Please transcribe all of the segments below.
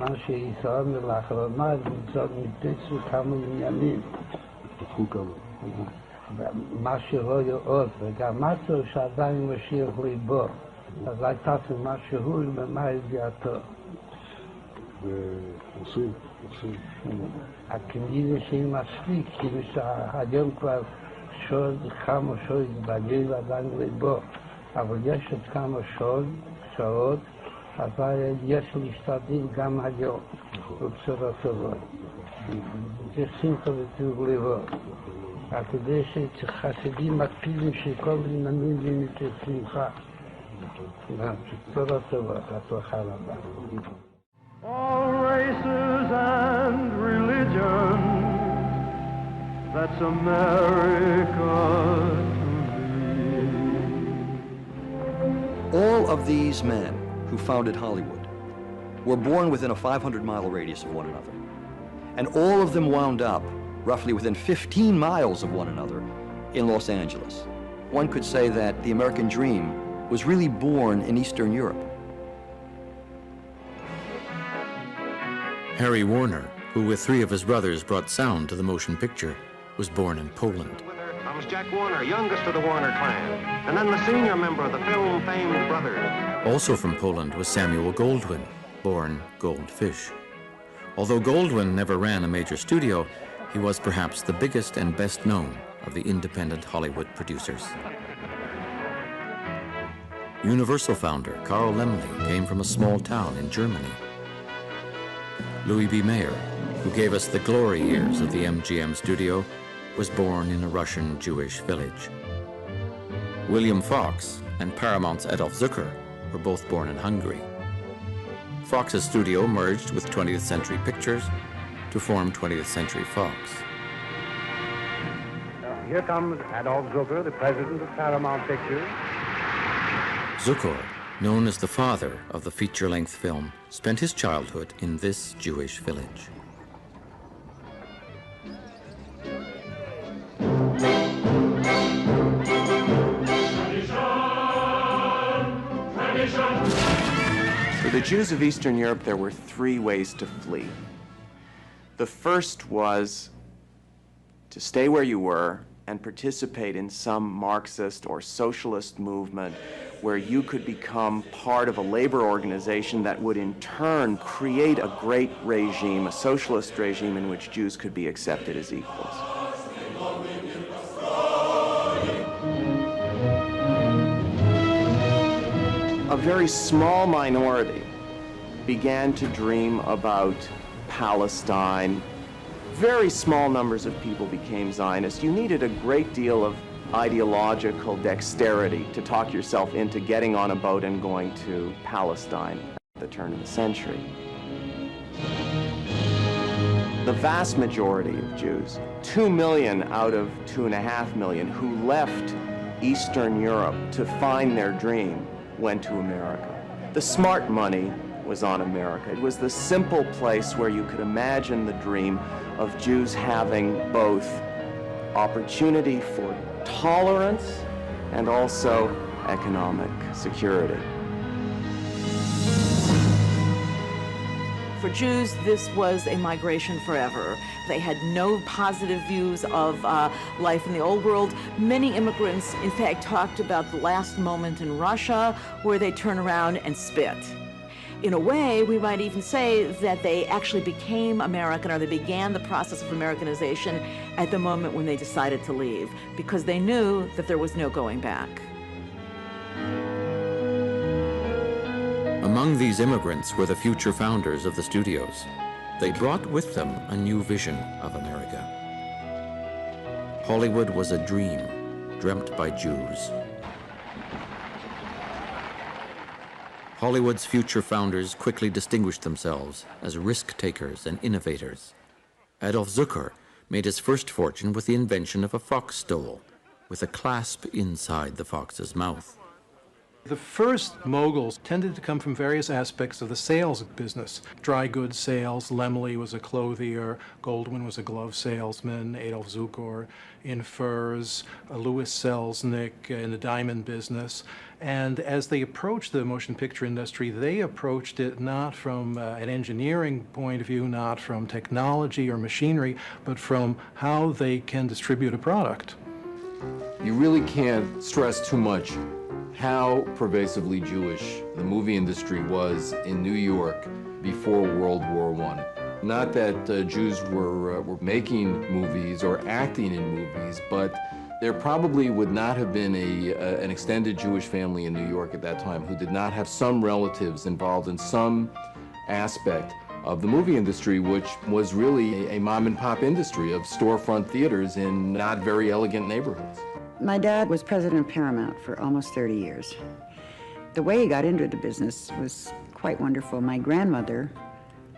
מה שישראל לאחרונה זאת מתצו כמה עניינים. מה שרואה עוד, וגם משהו שעדיין משאיר ליבו. אז הייתה מה שהוא ומה ידיעתו. עושים. הכנראה שהיא מספיק, כאילו שהיום כבר כמה שעות בגיל עדיין ליבו, אבל יש עוד כמה שעות, אבל יש להשתדל גם היום, בבשורות טובות. זה שמחה וטוב לבוא. אתה יודע שחסידים מקפידים שכל עניינים יהיו כשמחה. בשורות טובות, הצלחה רבה. All races and religions, that's America to me. All of these men who founded Hollywood were born within a 500-mile radius of one another. And all of them wound up roughly within 15 miles of one another in Los Angeles. One could say that the American dream was really born in Eastern Europe. Harry Warner, who with 3 of his brothers brought sound to the motion picture, was born in Poland. Comes Jack Warner, youngest of the Warner clan, and then the senior member of the film-famed brothers. Also from Poland was Samuel Goldwyn, born Goldfish. Although Goldwyn never ran a major studio, he was perhaps the biggest and best known of the independent Hollywood producers. Universal founder Carl Laemmle came from a small town in Germany. Louis B. Mayer, who gave us the glory years of the MGM studio, was born in a Russian Jewish village. William Fox and Paramount's Adolf Zucker were both born in Hungary. Fox's studio merged with 20th Century Pictures to form 20th Century Fox. Here comes Adolf Zucker, the president of Paramount Pictures. Zucker, known as the father of the feature-length film, spent his childhood in this Jewish village. For the Jews of Eastern Europe, there were 3 ways to flee. The first was to stay where you were and participate in some Marxist or socialist movement where you could become part of a labor organization that would in turn create a great regime, a socialist regime in which Jews could be accepted as equals. A very small minority began to dream about Palestine. Very small numbers of people became Zionists. You needed a great deal of ideological dexterity to talk yourself into getting on a boat and going to Palestine at the turn of the century. The vast majority of Jews, 2 million out of 2.5 million, who left Eastern Europe to find their dream, went to America. The smart money was on America. It was the simple place where you could imagine the dream of Jews having both opportunity for tolerance and also economic security. For Jews, this was a migration forever. They had no positive views of life in the old world. Many immigrants, in fact, talked about the last moment in Russia where they turn around and spit. In a way, we might even say that they actually became American, or they began the process of Americanization at the moment when they decided to leave, because they knew that there was no going back. Among these immigrants were the future founders of the studios. They brought with them a new vision of America. Hollywood was a dream dreamt by Jews. Hollywood's future founders quickly distinguished themselves as risk-takers and innovators. Adolf Zucker made his first fortune with the invention of a fox stole, with a clasp inside the fox's mouth. The first moguls tended to come from various aspects of the sales business. Dry goods sales, Laemmle was a clothier, Goldwyn was a glove salesman, Adolf Zukor in furs, Louis Selznick in the diamond business. And as they approached the motion picture industry, they approached it not from an engineering point of view, not from technology or machinery, but from how they can distribute a product. You really can't stress too much how pervasively Jewish the movie industry was in New York before World War I. Not that Jews were making movies or acting in movies, but there probably would not have been an extended Jewish family in New York at that time who did not have some relatives involved in some aspect of the movie industry, which was really a mom-and-pop industry of storefront theaters in not very elegant neighborhoods. My dad was president of Paramount for almost 30 years. The way he got into the business was quite wonderful. My grandmother,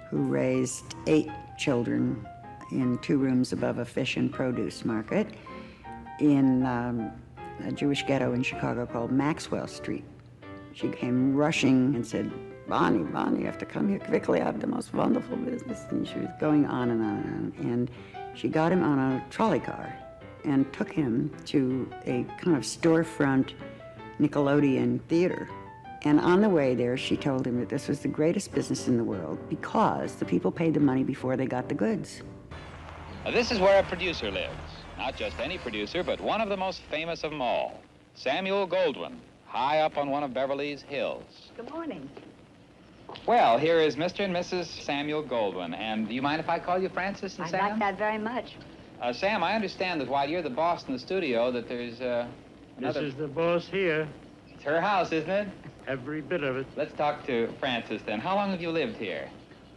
who raised 8 children in 2 rooms above a fish and produce market in a Jewish ghetto in Chicago called Maxwell Street. She came rushing and said, Bonnie, you have to come here quickly. I have the most wonderful business. And she was going on and on and on. And she got him on a trolley car and took him to a kind of storefront Nickelodeon theater. And on the way there, she told him that this was the greatest business in the world because the people paid the money before they got the goods. This is where a producer lives. Not just any producer, but one of the most famous of them all, Samuel Goldwyn, high up on one of Beverly's hills. Good morning. Well, here is Mr. and Mrs. Samuel Goldwyn. And do you mind if I call you Francis and Sam? I'd like that very much. Sam, I understand that while you're the boss in the studio, that there's another... This is the boss here. It's her house, isn't it? Every bit of it. Let's talk to Francis, then. How long have you lived here?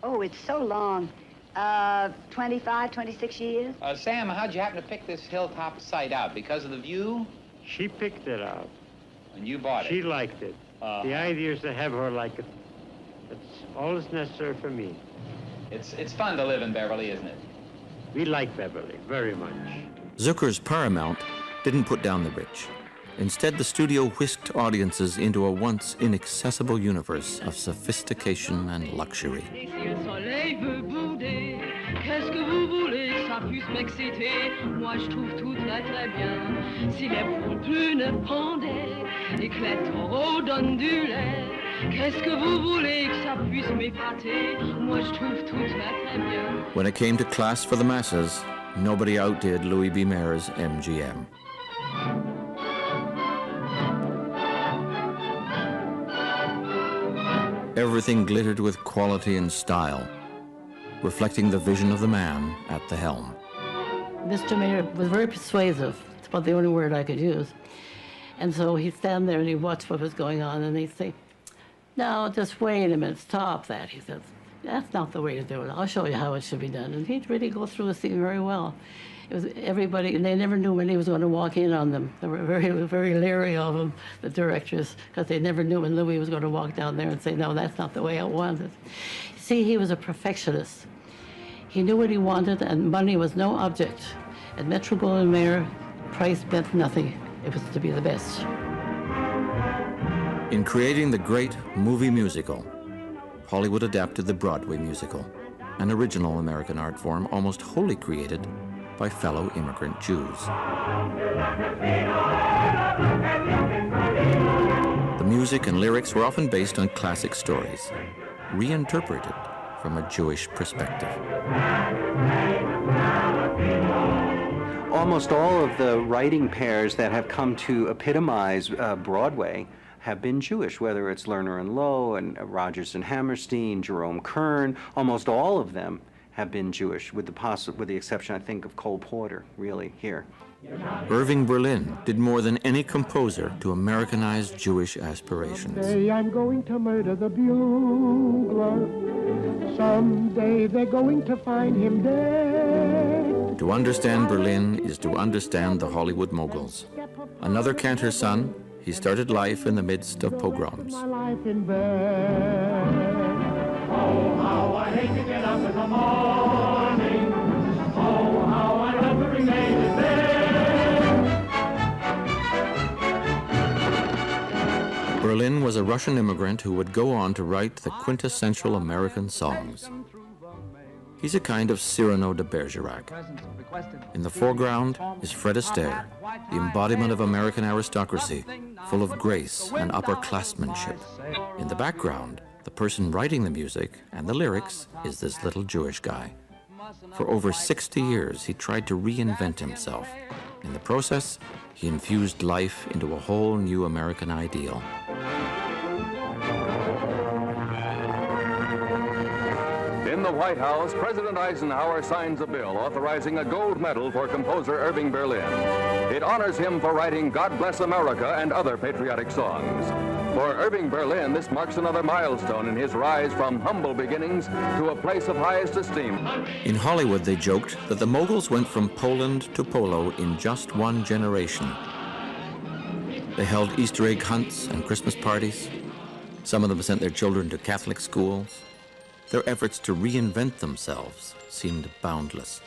Oh, it's so long. 25, 26 years. Sam, how'd you happen to pick this hilltop site out? Because of the view? She picked it out. And you bought it? She liked it. The idea is to have her like it. That's all that's necessary for me. It's fun to live in Beverly, isn't it? We like Beverly very much. Zucker's Paramount didn't put down the rich. Instead, the studio whisked audiences into a once inaccessible universe of sophistication and luxury. When it came to class for the masses, nobody outdid Louis B. Mayer's MGM. Everything glittered with quality and style, reflecting the vision of the man at the helm. Mr. Mayer was very persuasive. It's about the only word I could use. And so he'd stand there and he'd watch what was going on and he'd say, no, just wait a minute, stop that. He says, that's not the way to do it. I'll show you how it should be done. And he'd really go through the scene very well. It was everybody, and they never knew when he was going to walk in on them. They were very leery of him, the directors, because they never knew when Louis was going to walk down there and say, no, that's not the way I want it. See, he was a perfectionist. He knew what he wanted, and money was no object. At Metro-Goldwyn-Mayer, price meant nothing. It was to be the best. In creating the great movie musical, Hollywood adapted the Broadway musical, an original American art form almost wholly created by fellow immigrant Jews. The music and lyrics were often based on classic stories, reinterpreted from a Jewish perspective. Almost all of the writing pairs that have come to epitomize Broadway have been Jewish, whether it's Lerner and Lowe and Rodgers and Hammerstein, Jerome Kern. Almost all of them have been Jewish, with the exception, I think, of Cole Porter, really, here. Irving Berlin did more than any composer to Americanize Jewish aspirations. Someday I'm going to murder the bugler. Someday they're going to find him dead. To understand Berlin is to understand the Hollywood moguls. Another cantor's son, he started life in the midst of pogroms. My life in bed. Oh, how I hate to get up in the morning. Oh, how I love to remain in bed. Berlin Berlin was a Russian immigrant who would go on to write the quintessential American songs. He's a kind of Cyrano de Bergerac. In the foreground is Fred Astaire, the embodiment of American aristocracy, full of grace and upperclassmanship. In the background, the person writing the music and the lyrics is this little Jewish guy. For over 60 years, he tried to reinvent himself. In the process, he infused life into a whole new American ideal. In the White House, President Eisenhower signs a bill authorizing a gold medal for composer Irving Berlin. It honors him for writing God Bless America and other patriotic songs. For Irving Berlin, this marks another milestone in his rise from humble beginnings to a place of highest esteem. In Hollywood, they joked that the moguls went from Poland to polo in just one generation. They held Easter egg hunts and Christmas parties. Some of them sent their children to Catholic schools. Their efforts to reinvent themselves seemed boundless.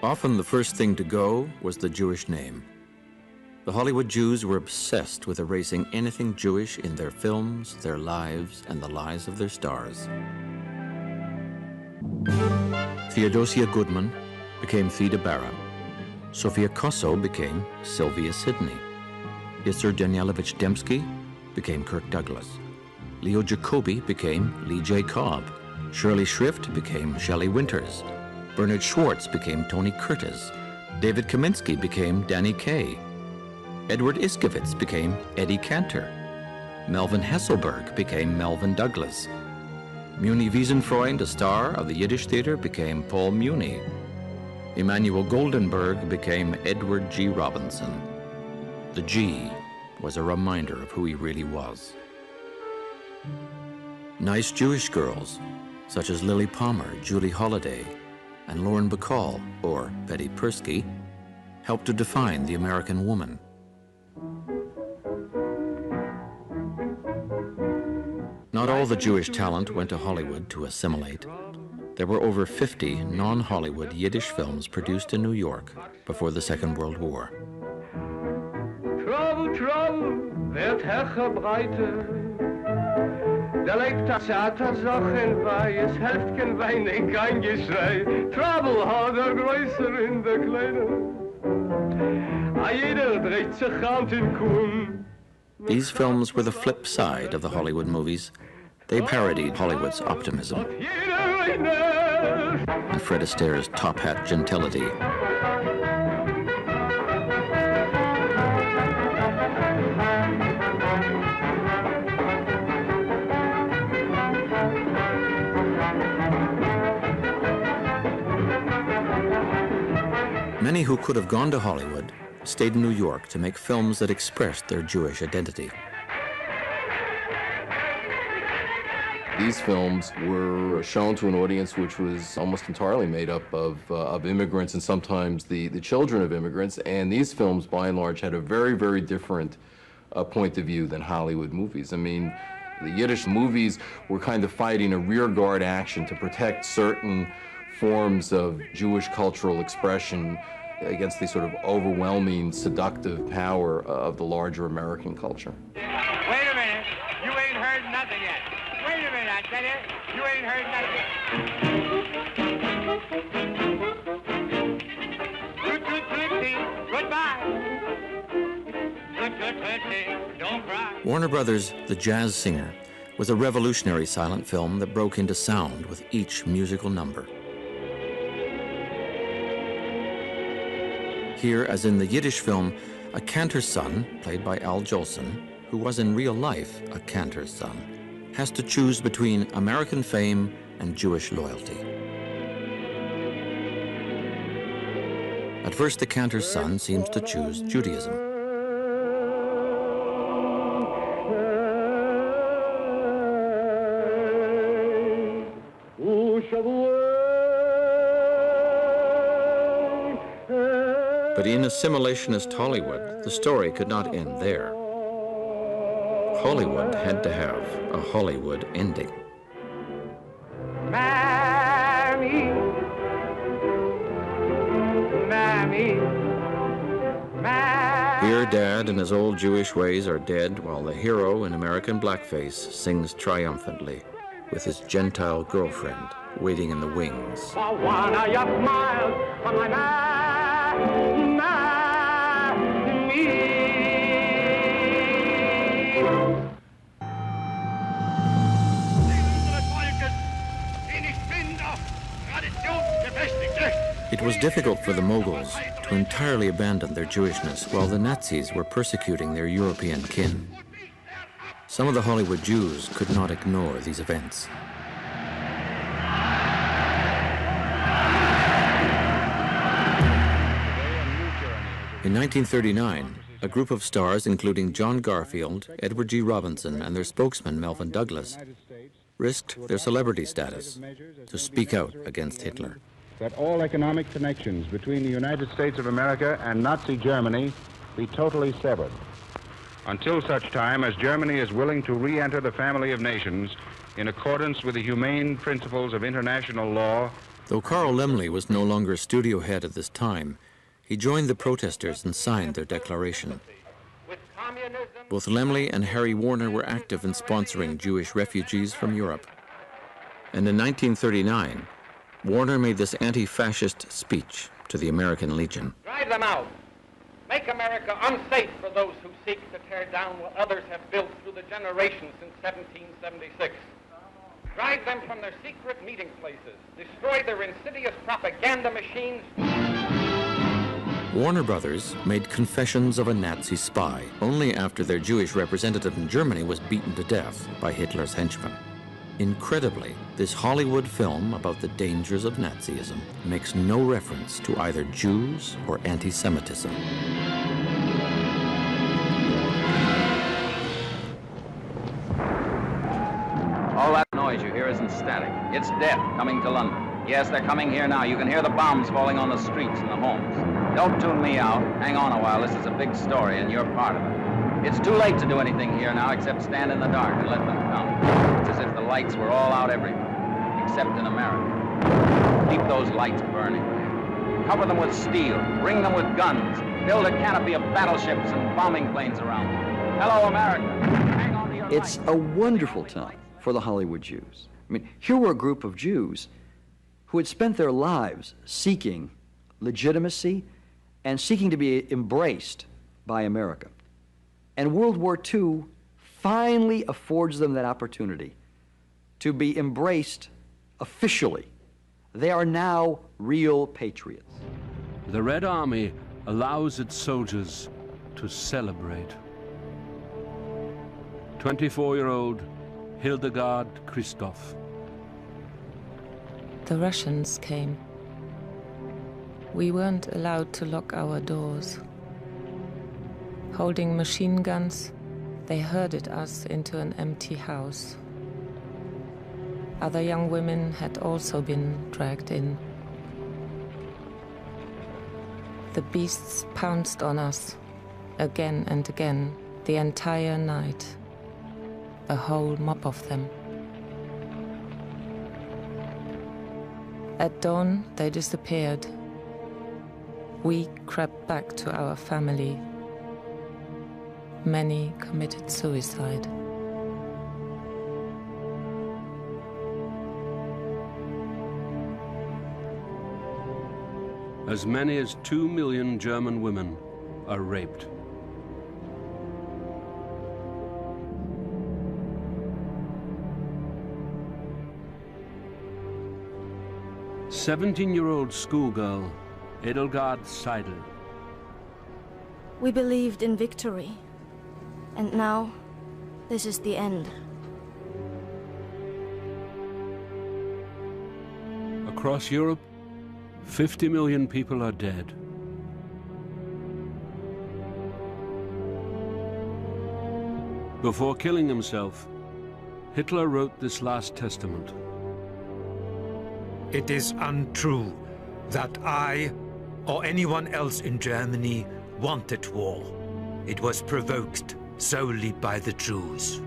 Often the first thing to go was the Jewish name. The Hollywood Jews were obsessed with erasing anything Jewish in their films, their lives, and the lives of their stars. Theodosia Goodman became Theda Bara. Sofia Kosso became Sylvia Sidney. Isser Danielovich Dembski became Kirk Douglas. Leo Jacobi became Lee J. Cobb. Shirley Shrift became Shelley Winters. Bernard Schwartz became Tony Curtis. David Kaminsky became Danny Kaye. Edward Iskovitz became Eddie Cantor. Melvin Hesselberg became Melvin Douglas. Muni Wiesenfreund, a star of the Yiddish theater, became Paul Muni. Emanuel Goldenberg became Edward G. Robinson. The G was a reminder of who he really was. Nice Jewish girls, such as Lily Palmer, Julie Holliday, and Lauren Bacall, or Betty Persky, helped to define the American woman. Not all the Jewish talent went to Hollywood to assimilate. There were over 50 non-Hollywood Yiddish films produced in New York before the Second World War. Trouble, trouble, wird Hecher breiter. Da lebt das Sachen bei, es helft kein Wein, kein Geschrei. Trouble hat größer in der Kleine. A jeder dreht sich Hand in Kuhn. These films were the flip side of the Hollywood movies. They parodied Hollywood's optimism and Fred Astaire's top hat gentility. Many who could have gone to Hollywood stayed in New York to make films that expressed their Jewish identity. These films were shown to an audience which was almost entirely made up of immigrants and sometimes the children of immigrants, and these films, by and large, had a very, very different point of view than Hollywood movies. I mean, the Yiddish movies were kind of fighting a rearguard action to protect certain forms of Jewish cultural expression against the sort of overwhelming, seductive power of the larger American culture. Wait a minute, you ain't heard nothing yet. Wait a minute, I tell you, you ain't heard nothing. Goodbye. Don't cry. Warner Brothers' The Jazz Singer was a revolutionary silent film that broke into sound with each musical number. Here, as in the Yiddish film, a cantor's son, played by Al Jolson, who was in real life a cantor's son, has to choose between American fame and Jewish loyalty. At first, the cantor's son seems to choose Judaism. But in assimilationist Hollywood, the story could not end there. Hollywood had to have a Hollywood ending. Mammy, Mammy, Mammy. Here, Dad dad in his old Jewish ways are dead, while the hero in American blackface sings triumphantly with his Gentile girlfriend waiting in the wings. It was difficult for the Moguls to entirely abandon their Jewishness while the Nazis were persecuting their European kin. Some of the Hollywood Jews could not ignore these events. In 1939, a group of stars, including John Garfield, Edward G. Robinson, and their spokesman, Melvin Douglas, risked their celebrity status to speak out against Hitler. That all economic connections between the United States of America and Nazi Germany be totally severed, until such time as Germany is willing to re-enter the family of nations in accordance with the humane principles of international law. Though Carl Laemmle was no longer studio head at this time, he joined the protesters and signed their declaration. Both Laemmle and Harry Warner were active in sponsoring Jewish refugees from Europe. And in 1939, Warner made this anti-fascist speech to the American Legion. Drive them out. Make America unsafe for those who seek to tear down what others have built through the generations since 1776. Drive them from their secret meeting places. Destroy their insidious propaganda machines. Warner Brothers made confessions of a Nazi spy only after their Jewish representative in Germany was beaten to death by Hitler's henchmen. Incredibly, this Hollywood film about the dangers of Nazism makes no reference to either Jews or anti-Semitism. All that noise you hear isn't static. It's death coming to London. Yes, they're coming here now. You can hear the bombs falling on the streets and the homes. Don't tune me out. Hang on a while. This is a big story, and you're part of it. It's too late to do anything here now except stand in the dark and let them come. It's as if the lights were all out everywhere, except in America. Keep those lights burning. Cover them with steel. Ring them with guns. Build a canopy of battleships and bombing planes around them. Hello, America. Hang on to your It's a wonderful time for the Hollywood Jews. I mean, here were a group of Jews who had spent their lives seeking legitimacy and seeking to be embraced by America. And World War II finally affords them that opportunity to be embraced officially. They are now real patriots. The Red Army allows its soldiers to celebrate. 24-year-old Hildegard Christoph. The Russians came. We weren't allowed to lock our doors. Holding machine guns, they herded us into an empty house. Other young women had also been dragged in. The beasts pounced on us, again and again, the entire night. A whole mob of them. At dawn, they disappeared. We crept back to our family. Many committed suicide. As many as 2 million German women are raped. "17-year-old schoolgirl Edelgard Seidel. We believed in victory, and now this is the end. Across Europe, 50 million people are dead. Before killing himself, Hitler wrote this last testament. It is untrue that I or anyone else in Germany wanted war. It was provoked solely by the Jews.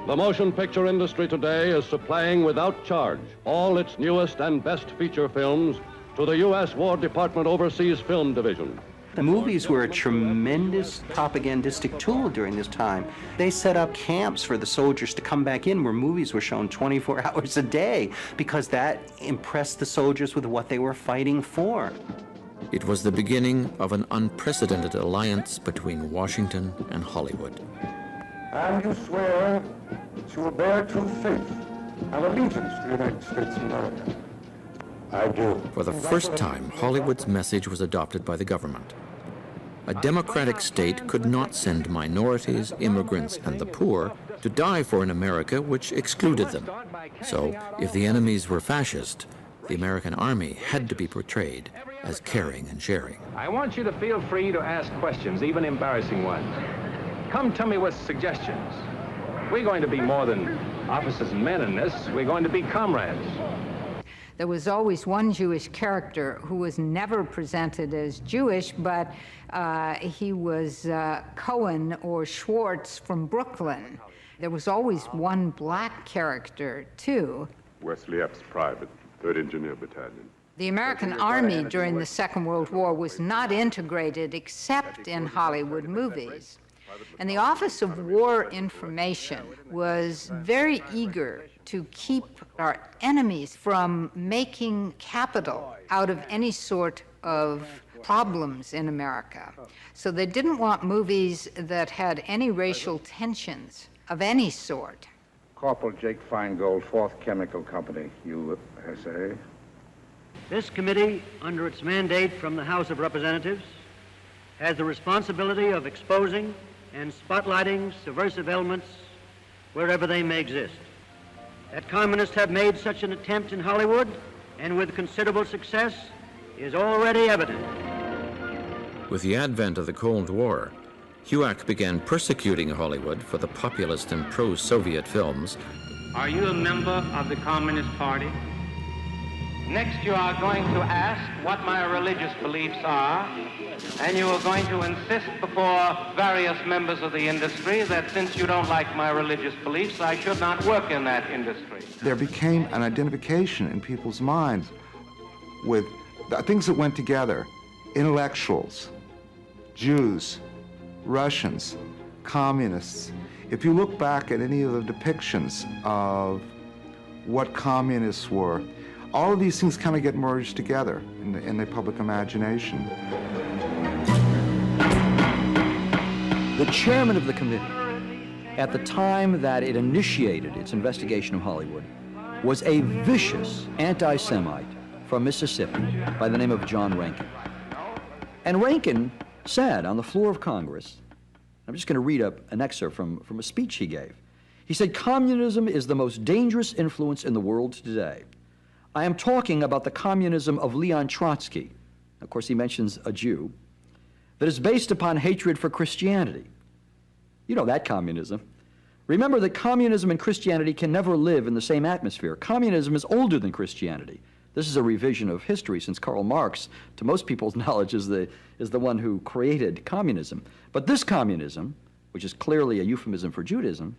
The motion picture industry today is supplying without charge all its newest and best feature films to the U.S. War Department Overseas Film Division. The movies were a tremendous propagandistic tool during this time. They set up camps for the soldiers to come back in where movies were shown 24 hours a day because that impressed the soldiers with what they were fighting for. It was the beginning of an unprecedented alliance between Washington and Hollywood. And you swear that you will bear true faith and allegiance to the United States of America. I do. For the first time, Hollywood's message was adopted by the government. A democratic state could not send minorities, immigrants, and the poor to die for an America which excluded them. So, if the enemies were fascist, the American army had to be portrayed as caring and sharing. I want you to feel free to ask questions, even embarrassing ones. Come to me with suggestions. We're going to be more than officers and men in this. We're going to be comrades. There was always one Jewish character who was never presented as Jewish, but he was Cohen or Schwartz from Brooklyn. There was always one black character, too. Wesley Epps, Private, 3rd Engineer Battalion. The American Army during the Second World War was not integrated except in Hollywood movies. And the Office of War Information was very eager to keep our enemies from making capital out of any sort of problems in America. So they didn't want movies that had any racial tensions of any sort. Corporal Jake Feingold, 4th Chemical Company, USA. This committee, under its mandate from the House of Representatives, has the responsibility of exposing and spotlighting subversive elements wherever they may exist. That communists have made such an attempt in Hollywood, and with considerable success, is already evident. With the advent of the Cold War, HUAC began persecuting Hollywood for the populist and pro-Soviet films. Are you a member of the Communist Party? Next, you are going to ask what my religious beliefs are, and you are going to insist before various members of the industry that since you don't like my religious beliefs, I should not work in that industry. There became an identification in people's minds with things that went together: intellectuals, Jews, Russians, communists. If you look back at any of the depictions of what communists were, all of these things kind of get merged together in the public imagination. The chairman of the committee, at the time that it initiated its investigation of Hollywood, was a vicious anti-Semite from Mississippi by the name of John Rankin. And Rankin said on the floor of Congress, I'm just going to read an excerpt from a speech he gave. He said, "Communism is the most dangerous influence in the world today. I am talking about the communism of Leon Trotsky," of course he mentions a Jew, "that is based upon hatred for Christianity." You know that communism. Remember that communism and Christianity can never live in the same atmosphere. Communism is older than Christianity. This is a revision of history, since Karl Marx, to most people's knowledge, is the one who created communism. But this communism, which is clearly a euphemism for Judaism,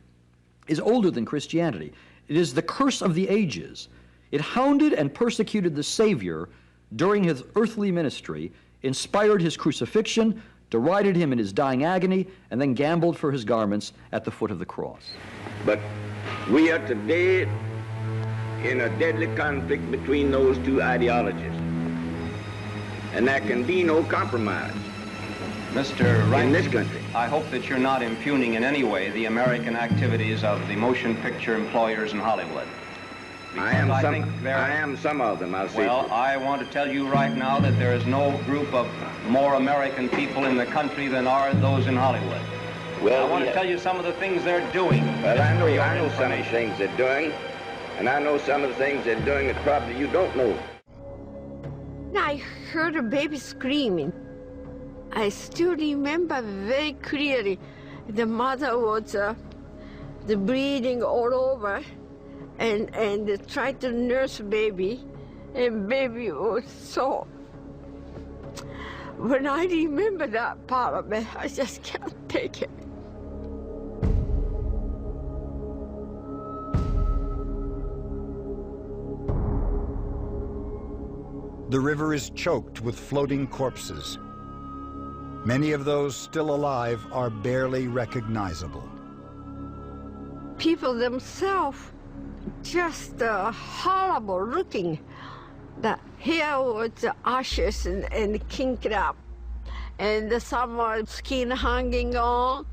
is older than Christianity. It is the curse of the ages. It hounded and persecuted the Savior during his earthly ministry, inspired his crucifixion, derided him in his dying agony, and then gambled for his garments at the foot of the cross. But we are today in a deadly conflict between those two ideologies, and there can be no compromise. Mr. Wright, in this country. I hope that you're not impugning in any way the American activities of the motion picture employers in Hollywood. I am some of them, I'll say. Well, I want to tell you right now that there is no group of more American people in the country than are those in Hollywood. Well, I want to tell you some of the things they're doing. Well, I know some of the things they're doing, and I know some of the things they're doing that probably you don't know. I heard a baby screaming. I still remember very clearly. The mother was the bleeding all over, and tried to nurse baby, and baby was so. When I remember that part of it, I just can't take it. The river is choked with floating corpses. Many of those still alive are barely recognizable. People themselves just horrible looking. The hair was ashes and kinked up, and some skin hanging on.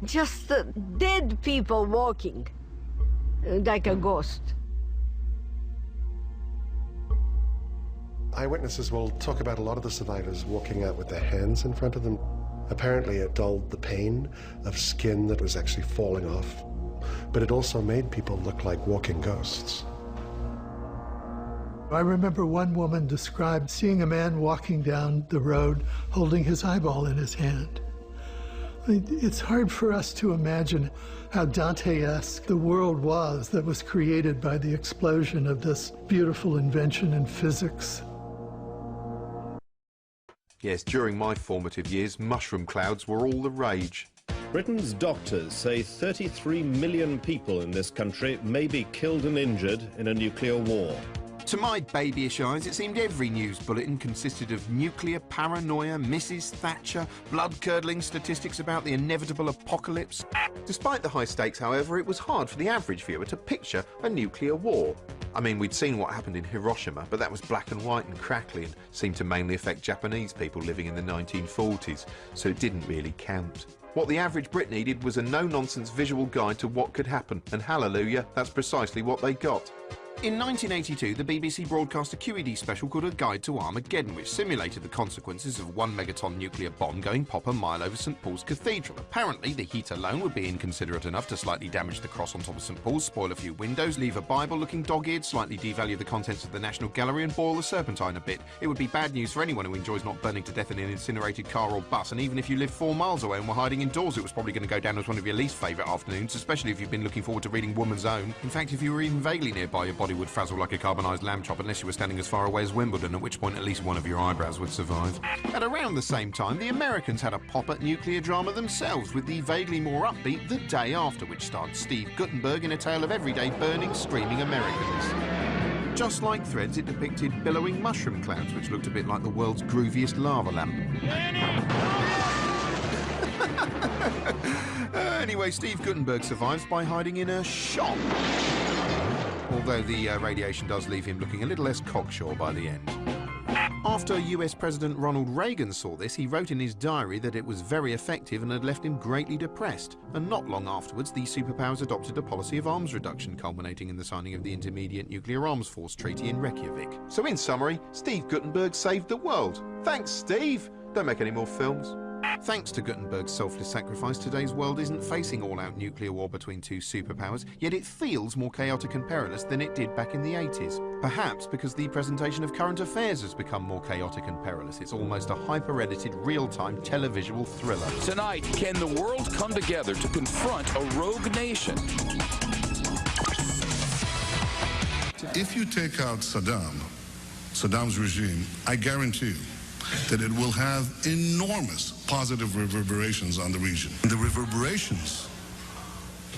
Just dead people walking like a ghost. Eyewitnesses will talk about a lot of the survivors walking out with their hands in front of them. Apparently it dulled the pain of skin that was actually falling off, but it also made people look like walking ghosts. I remember one woman described seeing a man walking down the road holding his eyeball in his hand. It's hard for us to imagine how Dante-esque the world was that was created by the explosion of this beautiful invention in physics. Yes, during my formative years, mushroom clouds were all the rage. Britain's doctors say 33 million people in this country may be killed and injured in a nuclear war. To my babyish eyes, it seemed every news bulletin consisted of nuclear paranoia, Mrs. Thatcher, blood-curdling statistics about the inevitable apocalypse. Despite the high stakes, however, it was hard for the average viewer to picture a nuclear war. I mean, we'd seen what happened in Hiroshima, but that was black and white and crackly and seemed to mainly affect Japanese people living in the 1940s, so it didn't really count. What the average Brit needed was a no-nonsense visual guide to what could happen, and hallelujah, that's precisely what they got. In 1982, the BBC broadcast a QED special called A Guide to Armageddon, which simulated the consequences of a 1 megaton nuclear bomb going pop a mile over St Paul's Cathedral. Apparently, the heat alone would be inconsiderate enough to slightly damage the cross on top of St Paul's, spoil a few windows, leave a Bible looking dog-eared, slightly devalue the contents of the National Gallery and boil the Serpentine a bit. It would be bad news for anyone who enjoys not burning to death in an incinerated car or bus, and even if you live 4 miles away and were hiding indoors, it was probably going to go down as one of your least favourite afternoons, especially if you've been looking forward to reading Woman's Own. In fact, if you were even vaguely nearby, your body would frazzle like a carbonised lamb chop unless you were standing as far away as Wimbledon, at which point at least one of your eyebrows would survive. At around the same time, the Americans had a pop at nuclear drama themselves, with the vaguely more upbeat The Day After, which starred Steve Guttenberg in a tale of everyday burning, screaming Americans. Just like Threads, it depicted billowing mushroom clouds, which looked a bit like the world's grooviest lava lamp. Anyway, Steve Guttenberg survives by hiding in a shop. Although the radiation does leave him looking a little less cocksure by the end. After US President Ronald Reagan saw this, he wrote in his diary that it was very effective and had left him greatly depressed. And not long afterwards, the superpowers adopted a policy of arms reduction, culminating in the signing of the Intermediate Nuclear Arms Force Treaty in Reykjavik. So in summary, Steve Guttenberg saved the world. Thanks, Steve! Don't make any more films. Thanks to Guttenberg's selfless sacrifice, today's world isn't facing all-out nuclear war between two superpowers, yet it feels more chaotic and perilous than it did back in the 80s. Perhaps because the presentation of current affairs has become more chaotic and perilous. It's almost a hyper-edited, real-time televisual thriller. Tonight, can the world come together to confront a rogue nation? If you take out Saddam's regime, I guarantee you that it will have enormous positive reverberations on the region. The reverberations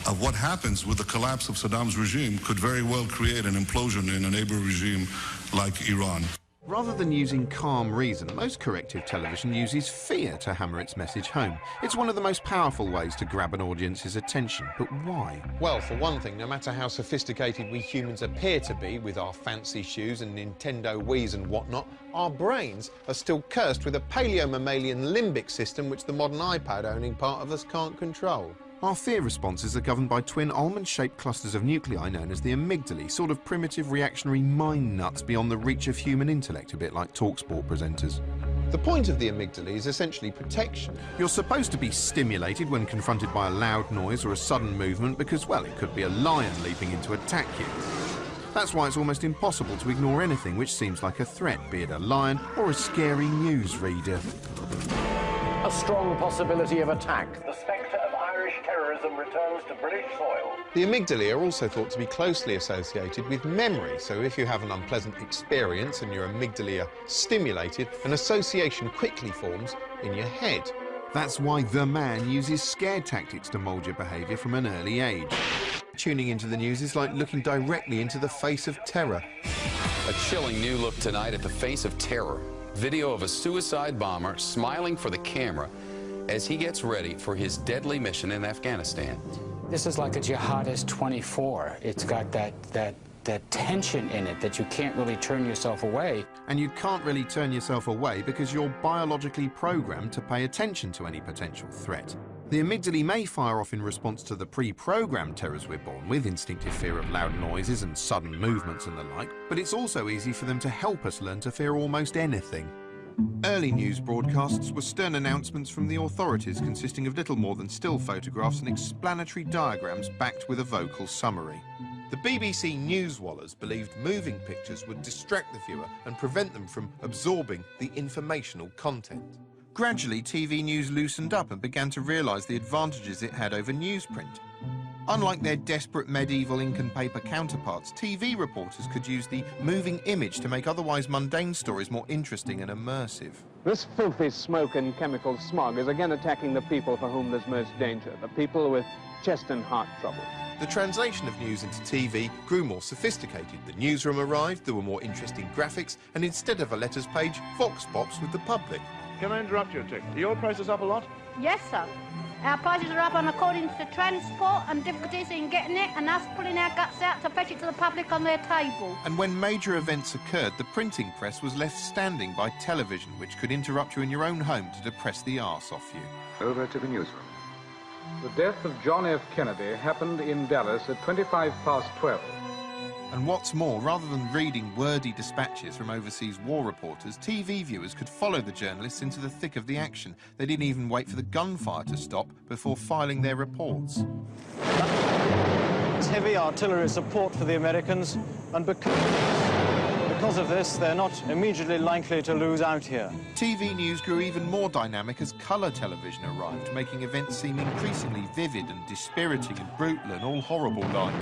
of what happens with the collapse of Saddam's regime could very well create an implosion in a neighbor regime like Iran. Rather than using calm reason, most corrective television uses fear to hammer its message home. It's one of the most powerful ways to grab an audience's attention. But why? Well, for one thing, no matter how sophisticated we humans appear to be with our fancy shoes and Nintendo Wiis and whatnot, our brains are still cursed with a paleo-mammalian limbic system which the modern iPad-owning part of us can't control. Our fear responses are governed by twin almond-shaped clusters of nuclei known as the amygdalae, sort of primitive reactionary mind nuts beyond the reach of human intellect, a bit like TalkSport presenters. The point of the amygdalae is essentially protection. You're supposed to be stimulated when confronted by a loud noise or a sudden movement because, well, it could be a lion leaping in to attack you. That's why it's almost impossible to ignore anything which seems like a threat, be it a lion or a scary newsreader. A strong possibility of attack. The spectre of Irish terrorism returns to British soil. The amygdalae are also thought to be closely associated with memory, so if you have an unpleasant experience and your amygdalae are stimulated, an association quickly forms in your head. That's why the man uses scare tactics to mould your behaviour from an early age. Tuning into the news is like looking directly into the face of terror. A chilling new look tonight at the face of terror. Video of a suicide bomber smiling for the camera as he gets ready for his deadly mission in Afghanistan. This is like a jihadist 24. It's got that tension in it that you can't really turn yourself away. And you can't really turn yourself away because you're biologically programmed to pay attention to any potential threat. The amygdala may fire off in response to the pre-programmed terrors we're born with, instinctive fear of loud noises and sudden movements and the like, but it's also easy for them to help us learn to fear almost anything. Early news broadcasts were stern announcements from the authorities consisting of little more than still photographs and explanatory diagrams backed with a vocal summary. The BBC newswallers believed moving pictures would distract the viewer and prevent them from absorbing the informational content. Gradually, TV news loosened up and began to realise the advantages it had over newsprint. Unlike their desperate medieval ink and paper counterparts, TV reporters could use the moving image to make otherwise mundane stories more interesting and immersive. This filthy smoke and chemical smog is again attacking the people for whom there's most danger, the people with chest and heart troubles. The translation of news into TV grew more sophisticated. The newsroom arrived, there were more interesting graphics, and instead of a letters page, vox pops with the public. Can I interrupt you a tick? Are your prices up a lot? Yes, sir. Our prices are up on according to transport and difficulties in getting it, and us pulling our guts out to fetch it to the public on their table. And when major events occurred, the printing press was left standing by television, which could interrupt you in your own home to depress the arse off you. Over to the newsroom. The death of John F. Kennedy happened in Dallas at 12:25. And what's more, rather than reading wordy dispatches from overseas war reporters, TV viewers could follow the journalists into the thick of the action. They didn't even wait for the gunfire to stop before filing their reports. It's heavy artillery support for the Americans, and because of this, they're not immediately likely to lose out here. TV news grew even more dynamic as colour television arrived, making events seem increasingly vivid and dispiriting and brutal and all horrible-like.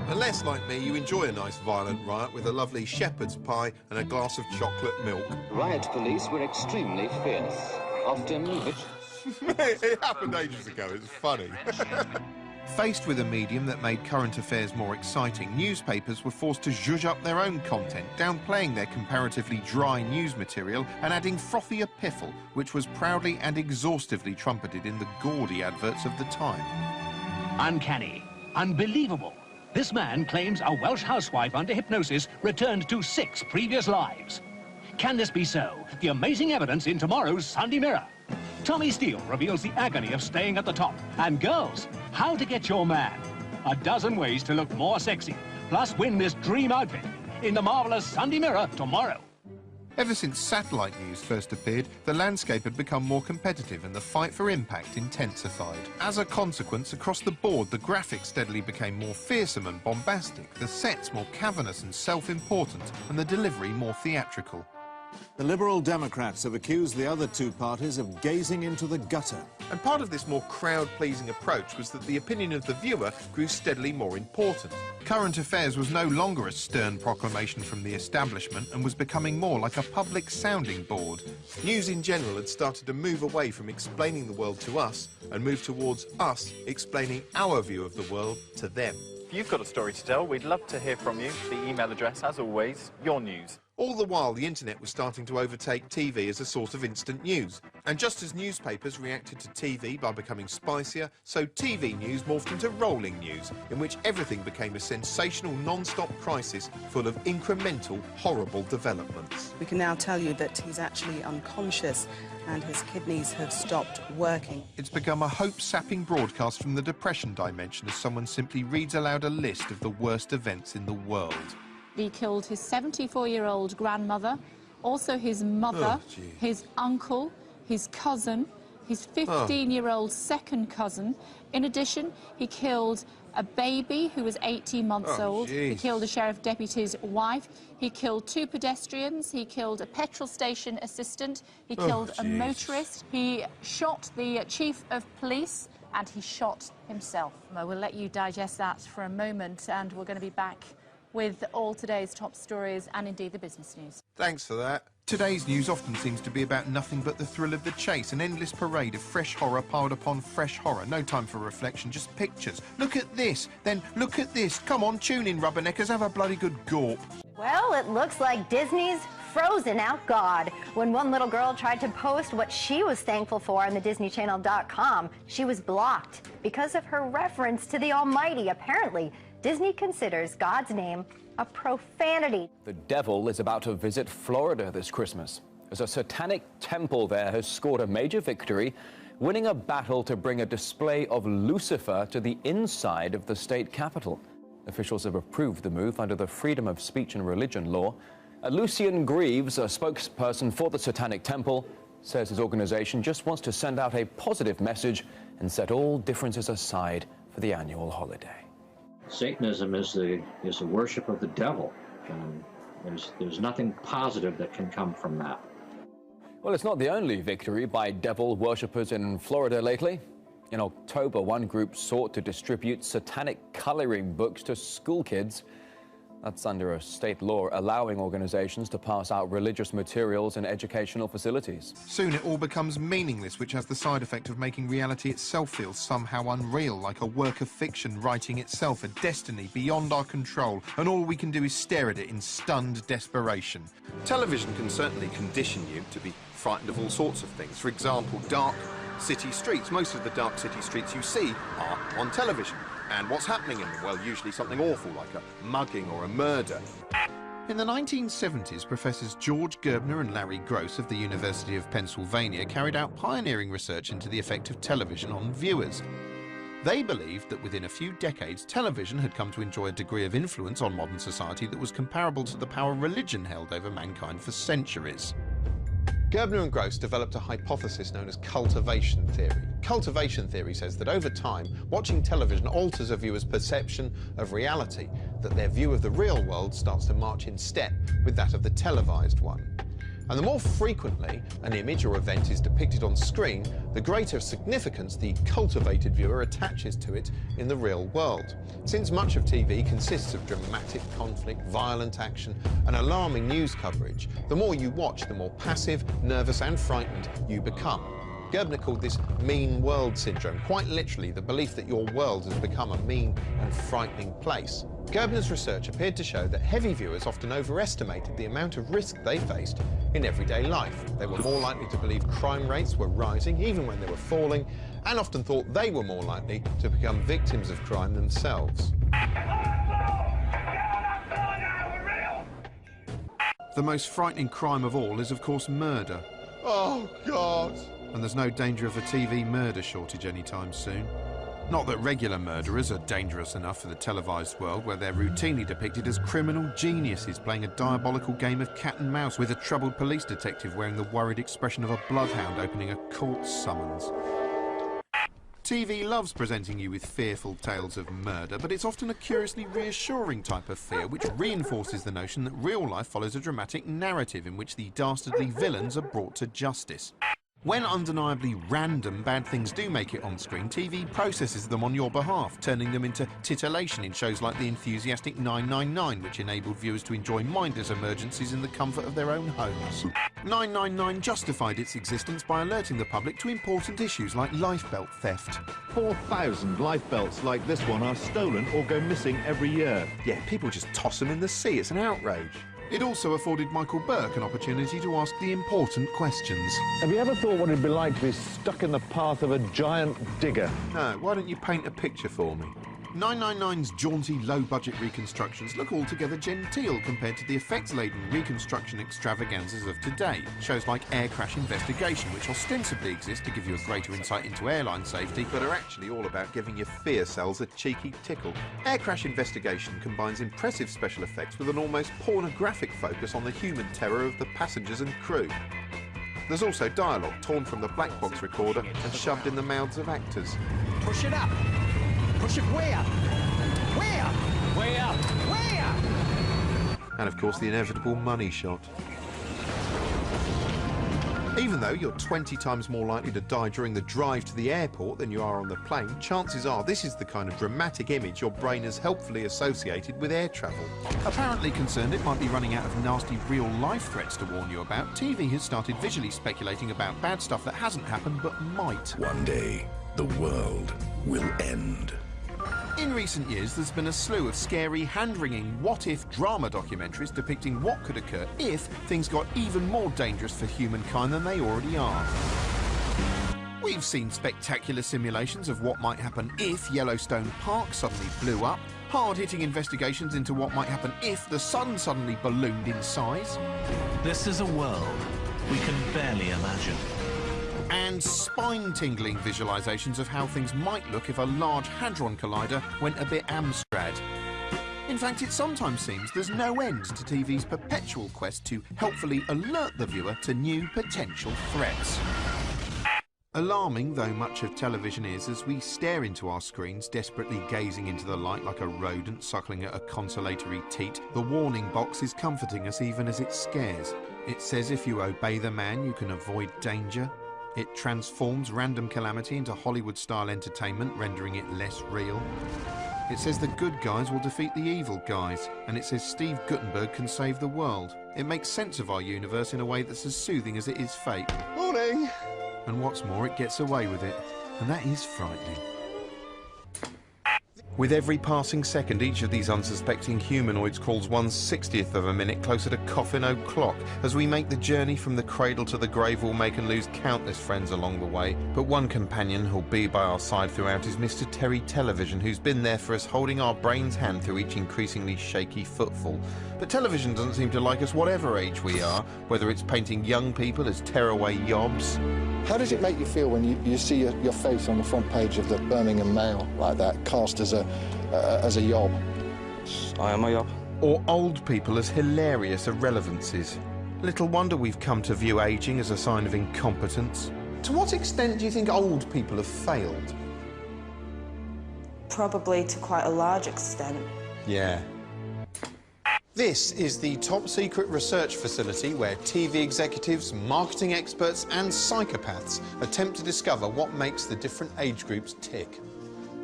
Unless, like me, you enjoy a nice violent riot with a lovely shepherd's pie and a glass of chocolate milk. Riot police were extremely fierce, often... It happened ages ago, it's funny. Faced with a medium that made current affairs more exciting, newspapers were forced to zhuzh up their own content, downplaying their comparatively dry news material and adding frothier piffle, which was proudly and exhaustively trumpeted in the gaudy adverts of the time. Uncanny. Unbelievable. This man claims a Welsh housewife under hypnosis returned to 6 previous lives. Can this be so? The amazing evidence in tomorrow's Sunday Mirror. Tommy Steele reveals the agony of staying at the top. And girls, how to get your man. A dozen ways to look more sexy. Plus win this dream outfit in the marvellous Sunday Mirror tomorrow. Ever since satellite news first appeared, the landscape had become more competitive and the fight for impact intensified. As a consequence, across the board, the graphics steadily became more fearsome and bombastic, the sets more cavernous and self-important, and the delivery more theatrical. The Liberal Democrats have accused the other two parties of gazing into the gutter. And part of this more crowd-pleasing approach was that the opinion of the viewer grew steadily more important. Current affairs was no longer a stern proclamation from the establishment and was becoming more like a public sounding board. News in general had started to move away from explaining the world to us and move towards us explaining our view of the world to them. If you've got a story to tell, we'd love to hear from you. The email address, as always, yournews. All the while, the internet was starting to overtake TV as a source of instant news. And just as newspapers reacted to TV by becoming spicier, so TV news morphed into rolling news, in which everything became a sensational non-stop crisis full of incremental, horrible developments. We can now tell you that he's actually unconscious and his kidneys have stopped working. It's become a hope-sapping broadcast from the depression dimension as someone simply reads aloud a list of the worst events in the world. He killed his 74-year-old grandmother, also his mother, his uncle, his cousin, his 15-year-old second cousin. In addition, he killed a baby who was 18 months old. He killed a sheriff deputy's wife. He killed 2 pedestrians. He killed a petrol station assistant. He killed a motorist. He shot the chief of police, and he shot himself. We'll let you digest that for a moment, and we're going to be back with all today's top stories and indeed the business news. Thanks for that. Today's news often seems to be about nothing but the thrill of the chase, an endless parade of fresh horror piled upon fresh horror. No time for reflection, just pictures. Look at this, then look at this. Come on, tune in, rubberneckers, have a bloody good gawp. Well, it looks like Disney's frozen out God. When one little girl tried to post what she was thankful for on the DisneyChannel.com, she was blocked because of her reference to the Almighty. Apparently, Disney considers God's name a profanity. The devil is about to visit Florida this Christmas, as a satanic temple there has scored a major victory, winning a battle to bring a display of Lucifer to the inside of the state capitol. Officials have approved the move under the Freedom of Speech and Religion law. Lucian Greaves, a spokesperson for the Satanic Temple, says his organization just wants to send out a positive message and set all differences aside for the annual holiday. Satanism is the worship of the devil, and there's nothing positive that can come from that. Well, it's not the only victory by devil worshippers in Florida lately. In October, one group sought to distribute satanic coloring books to school kids. That's under a state law allowing organizations to pass out religious materials in educational facilities. Soon it all becomes meaningless, which has the side effect of making reality itself feel somehow unreal, like a work of fiction writing itself, a destiny beyond our control, and all we can do is stare at it in stunned desperation. Television can certainly condition you to be frightened of all sorts of things. For example, dark city streets. Most of the dark city streets you see are on television. And what's happening in them? Well, usually something awful, like a mugging or a murder. In the 1970s, Professors George Gerbner and Larry Gross of the University of Pennsylvania carried out pioneering research into the effect of television on viewers. They believed that within a few decades, television had come to enjoy a degree of influence on modern society that was comparable to the power religion held over mankind for centuries. Gerbner and Gross developed a hypothesis known as cultivation theory. Cultivation theory says that over time, watching television alters a viewer's perception of reality, that their view of the real world starts to march in step with that of the televised one. And the more frequently an image or event is depicted on screen, the greater significance the cultivated viewer attaches to it in the real world. Since much of TV consists of dramatic conflict, violent action, and alarming news coverage, the more you watch, the more passive, nervous, and frightened you become. Gerbner called this mean world syndrome, quite literally the belief that your world has become a mean and frightening place. Gerbner's research appeared to show that heavy viewers often overestimated the amount of risk they faced in everyday life. They were more likely to believe crime rates were rising even when they were falling, and often thought they were more likely to become victims of crime themselves. The most frightening crime of all is, of course, murder. Oh, God! And there's no danger of a TV murder shortage anytime soon. Not that regular murderers are dangerous enough for the televised world, where they're routinely depicted as criminal geniuses playing a diabolical game of cat and mouse with a troubled police detective wearing the worried expression of a bloodhound opening a court summons. TV loves presenting you with fearful tales of murder, but it's often a curiously reassuring type of fear which reinforces the notion that real life follows a dramatic narrative in which the dastardly villains are brought to justice. When undeniably random bad things do make it on screen, TV processes them on your behalf, turning them into titillation in shows like The Enthusiastic 999, which enabled viewers to enjoy mindless emergencies in the comfort of their own homes. 999 justified its existence by alerting the public to important issues like lifebelt theft. 4,000 lifebelts like this one are stolen or go missing every year. Yeah, people just toss them in the sea. It's an outrage. It also afforded Michael Burke an opportunity to ask the important questions. Have you ever thought what it'd be like to be stuck in the path of a giant digger? No, why don't you paint a picture for me? 999's jaunty, low-budget reconstructions look altogether genteel compared to the effects-laden reconstruction extravaganzas of today. Shows like Air Crash Investigation, which ostensibly exist to give you a greater insight into airline safety, but are actually all about giving your fear cells a cheeky tickle. Air Crash Investigation combines impressive special effects with an almost pornographic focus on the human terror of the passengers and crew. There's also dialogue torn from the black box recorder and shoved in the mouths of actors. Push it up! Push it way up! Way up! Way up! Way up! And of course the inevitable money shot. Even though you're 20 times more likely to die during the drive to the airport than you are on the plane, chances are this is the kind of dramatic image your brain has helpfully associated with air travel. Apparently concerned it might be running out of nasty real-life threats to warn you about, TV has started visually speculating about bad stuff that hasn't happened but might. One day, the world will end. In recent years, there's been a slew of scary, hand-wringing what-if drama documentaries depicting what could occur if things got even more dangerous for humankind than they already are. We've seen spectacular simulations of what might happen if Yellowstone Park suddenly blew up, hard-hitting investigations into what might happen if the sun suddenly ballooned in size. This is a world we can barely imagine. And spine-tingling visualisations of how things might look if a large hadron collider went a bit Amstrad. In fact, it sometimes seems there's no end to TV's perpetual quest to helpfully alert the viewer to new potential threats. Alarming though much of television is, as we stare into our screens, desperately gazing into the light like a rodent suckling at a consolatory teat, the warning box is comforting us even as it scares. It says if you obey the man, you can avoid danger. It transforms random calamity into Hollywood-style entertainment, rendering it less real. It says the good guys will defeat the evil guys, and it says Steve Guttenberg can save the world. It makes sense of our universe in a way that's as soothing as it is fake. Morning! And what's more, it gets away with it, and that is frightening. With every passing second, each of these unsuspecting humanoids crawls 1/60th of a minute closer to Coffin O'Clock. As we make the journey from the cradle to the grave, we'll make and lose countless friends along the way. But one companion who'll be by our side throughout is Mr. Terry Television, who's been there for us, holding our brain's hand through each increasingly shaky footfall. But television doesn't seem to like us whatever age we are, whether it's painting young people as tearaway yobs. How does it make you feel when you see your face on the front page of the Birmingham Mail like that, cast as a yob? I am a yob. Or old people as hilarious irrelevancies. Little wonder we've come to view ageing as a sign of incompetence. To what extent do you think old people have failed? Probably to quite a large extent. Yeah. This is the top-secret research facility where TV executives, marketing experts and psychopaths attempt to discover what makes the different age groups tick.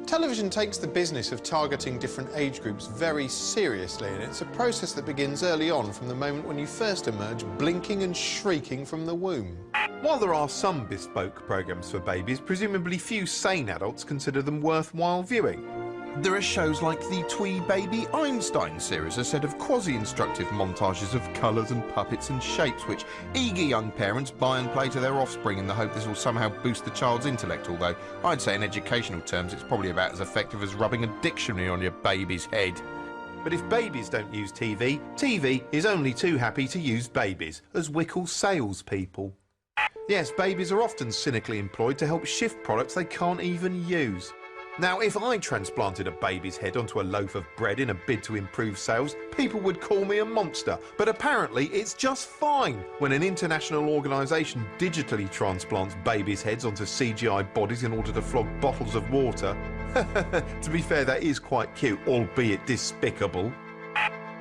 Television takes the business of targeting different age groups very seriously, and it's a process that begins early on, from the moment when you first emerge blinking and shrieking from the womb. While there are some bespoke programmes for babies, presumably few sane adults consider them worthwhile viewing. There are shows like the Twee Baby Einstein series, a set of quasi-instructive montages of colours and puppets and shapes which eager young parents buy and play to their offspring in the hope this will somehow boost the child's intellect, although I'd say in educational terms it's probably about as effective as rubbing a dictionary on your baby's head. But if babies don't use TV, TV is only too happy to use babies as Wickle salespeople. Yes, babies are often cynically employed to help shift products they can't even use. Now, if I transplanted a baby's head onto a loaf of bread in a bid to improve sales, people would call me a monster. But apparently it's just fine when an international organisation digitally transplants babies' heads onto CGI bodies in order to flog bottles of water. To be fair, that is quite cute, albeit despicable.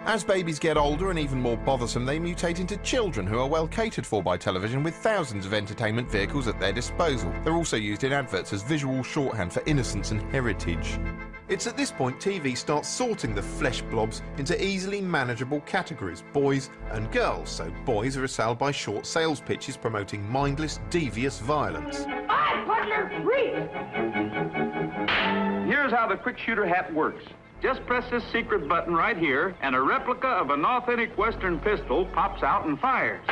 As babies get older and even more bothersome, they mutate into children who are well catered for by television with thousands of entertainment vehicles at their disposal. They're also used in adverts as visual shorthand for innocence and heritage. It's at this point TV starts sorting the flesh blobs into easily manageable categories, boys and girls. So boys are assailed by short sales pitches promoting mindless, devious violence. I'm Butler Free! Here's how the quick shooter hat works. Just press this secret button right here, and a replica of an authentic Western pistol pops out and fires.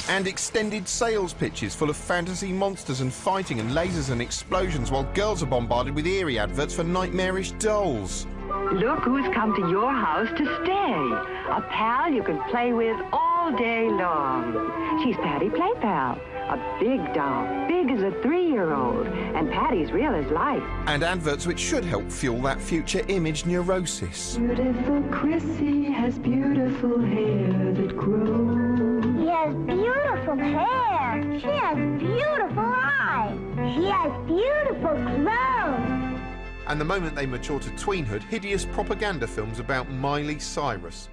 And extended sales pitches full of fantasy monsters and fighting and lasers and explosions, while girls are bombarded with eerie adverts for nightmarish dolls. Look who's come to your house to stay. A pal you can play with all day long. She's Patty Playpal, a big doll, big as a 3-year-old, and Patty's real as life. And adverts which should help fuel that future image neurosis. Beautiful Chrissy has beautiful hair that grows. She has beautiful hair. She has beautiful eyes. She has beautiful clothes. And the moment they mature to tweenhood, hideous propaganda films about Miley Cyrus.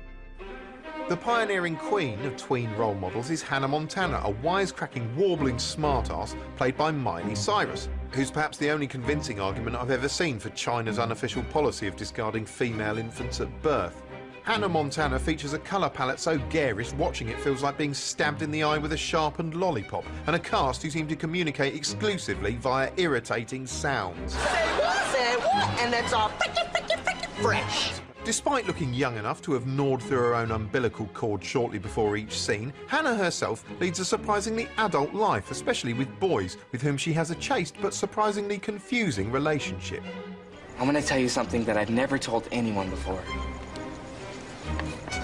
The pioneering queen of tween role models is Hannah Montana, a wisecracking, warbling smartass played by Miley Cyrus, who's perhaps the only convincing argument I've ever seen for China's unofficial policy of discarding female infants at birth. Hannah Montana features a colour palette so garish watching it feels like being stabbed in the eye with a sharpened lollipop, and a cast who seem to communicate exclusively via irritating sounds. Say what, and that's all. fresh. Despite looking young enough to have gnawed through her own umbilical cord shortly before each scene, Hannah herself leads a surprisingly adult life, especially with boys, with whom she has a chaste but surprisingly confusing relationship. I'm gonna tell you something that I've never told anyone before.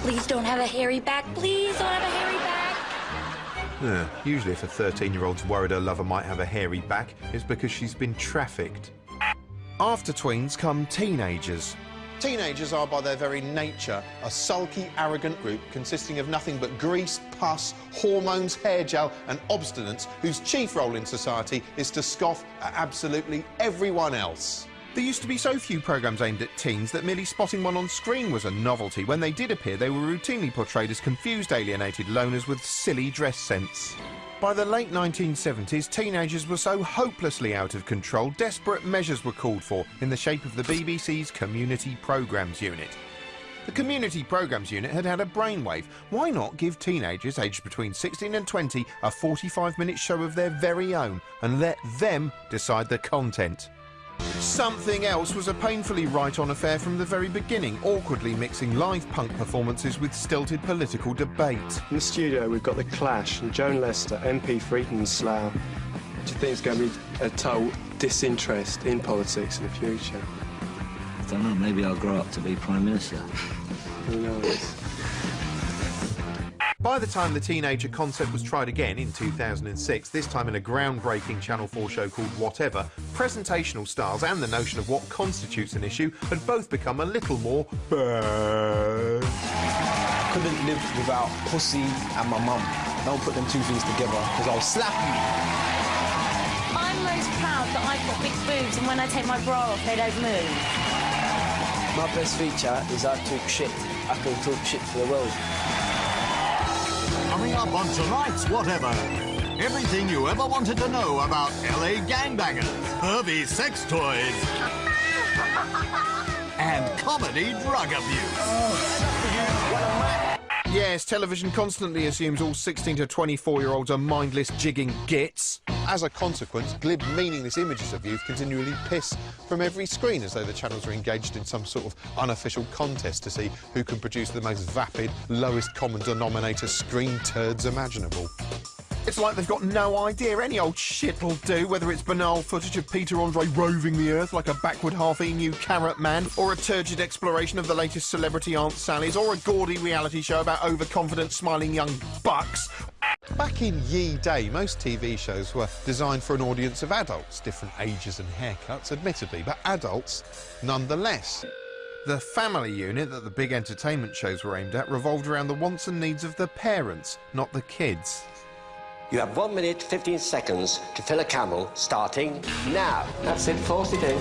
Please don't have a hairy back. Please don't have a hairy back. Usually if a 13-year-old's worried her lover might have a hairy back, it's because she's been trafficked. After tweens come teenagers. Teenagers are, by their very nature, a sulky, arrogant group consisting of nothing but grease, pus, hormones, hair gel and obstinance, whose chief role in society is to scoff at absolutely everyone else. There used to be so few programmes aimed at teens that merely spotting one on screen was a novelty. When they did appear, they were routinely portrayed as confused, alienated loners with silly dress sense. By the late 1970s, teenagers were so hopelessly out of control, desperate measures were called for in the shape of the BBC's Community Programmes Unit. The Community Programmes Unit had had a brainwave. Why not give teenagers aged between 16 and 20 a 45-minute show of their very own and let them decide the content? Something Else was a painfully right-on affair from the very beginning, awkwardly mixing live punk performances with stilted political debate. In the studio, we've got The Clash and Joan Lester, MP for Eton and Slough. Do you think it's going to be a total disinterest in politics in the future? I don't know, maybe I'll grow up to be Prime Minister. Who knows? By the time the teenager concept was tried again in 2006, this time in a groundbreaking Channel 4 show called Whatever, presentational styles and the notion of what constitutes an issue had both become a little more bad. Couldn't live without pussy and my mum. Don't put them two things together, because I'll slap you. I'm most proud that I've got big boobs, and when I take my bra off, they don't move. My best feature is I talk shit. I can talk shit to the world. Coming up on tonight's Whatever, everything you ever wanted to know about LA gangbangers, pervy sex toys, and comedy drug abuse. Yes, television constantly assumes all 16 to 24-year-olds are mindless jigging gits. As a consequence, glib, meaningless images of youth continually piss from every screen, as though the channels are engaged in some sort of unofficial contest to see who can produce the most vapid, lowest common denominator screen turds imaginable. It's like they've got no idea. Any old shit will do, whether it's banal footage of Peter Andre roving the earth like a backward half-emu carrot man, or a turgid exploration of the latest celebrity Aunt Sally's, or a gaudy reality show about overconfident, smiling young bucks. Back in ye day, most TV shows were designed for an audience of adults, different ages and haircuts, admittedly, but adults nonetheless. The family unit that the big entertainment shows were aimed at revolved around the wants and needs of the parents, not the kids. You have 1 minute, 15 seconds to fill a camel, starting now. That's it, force it in.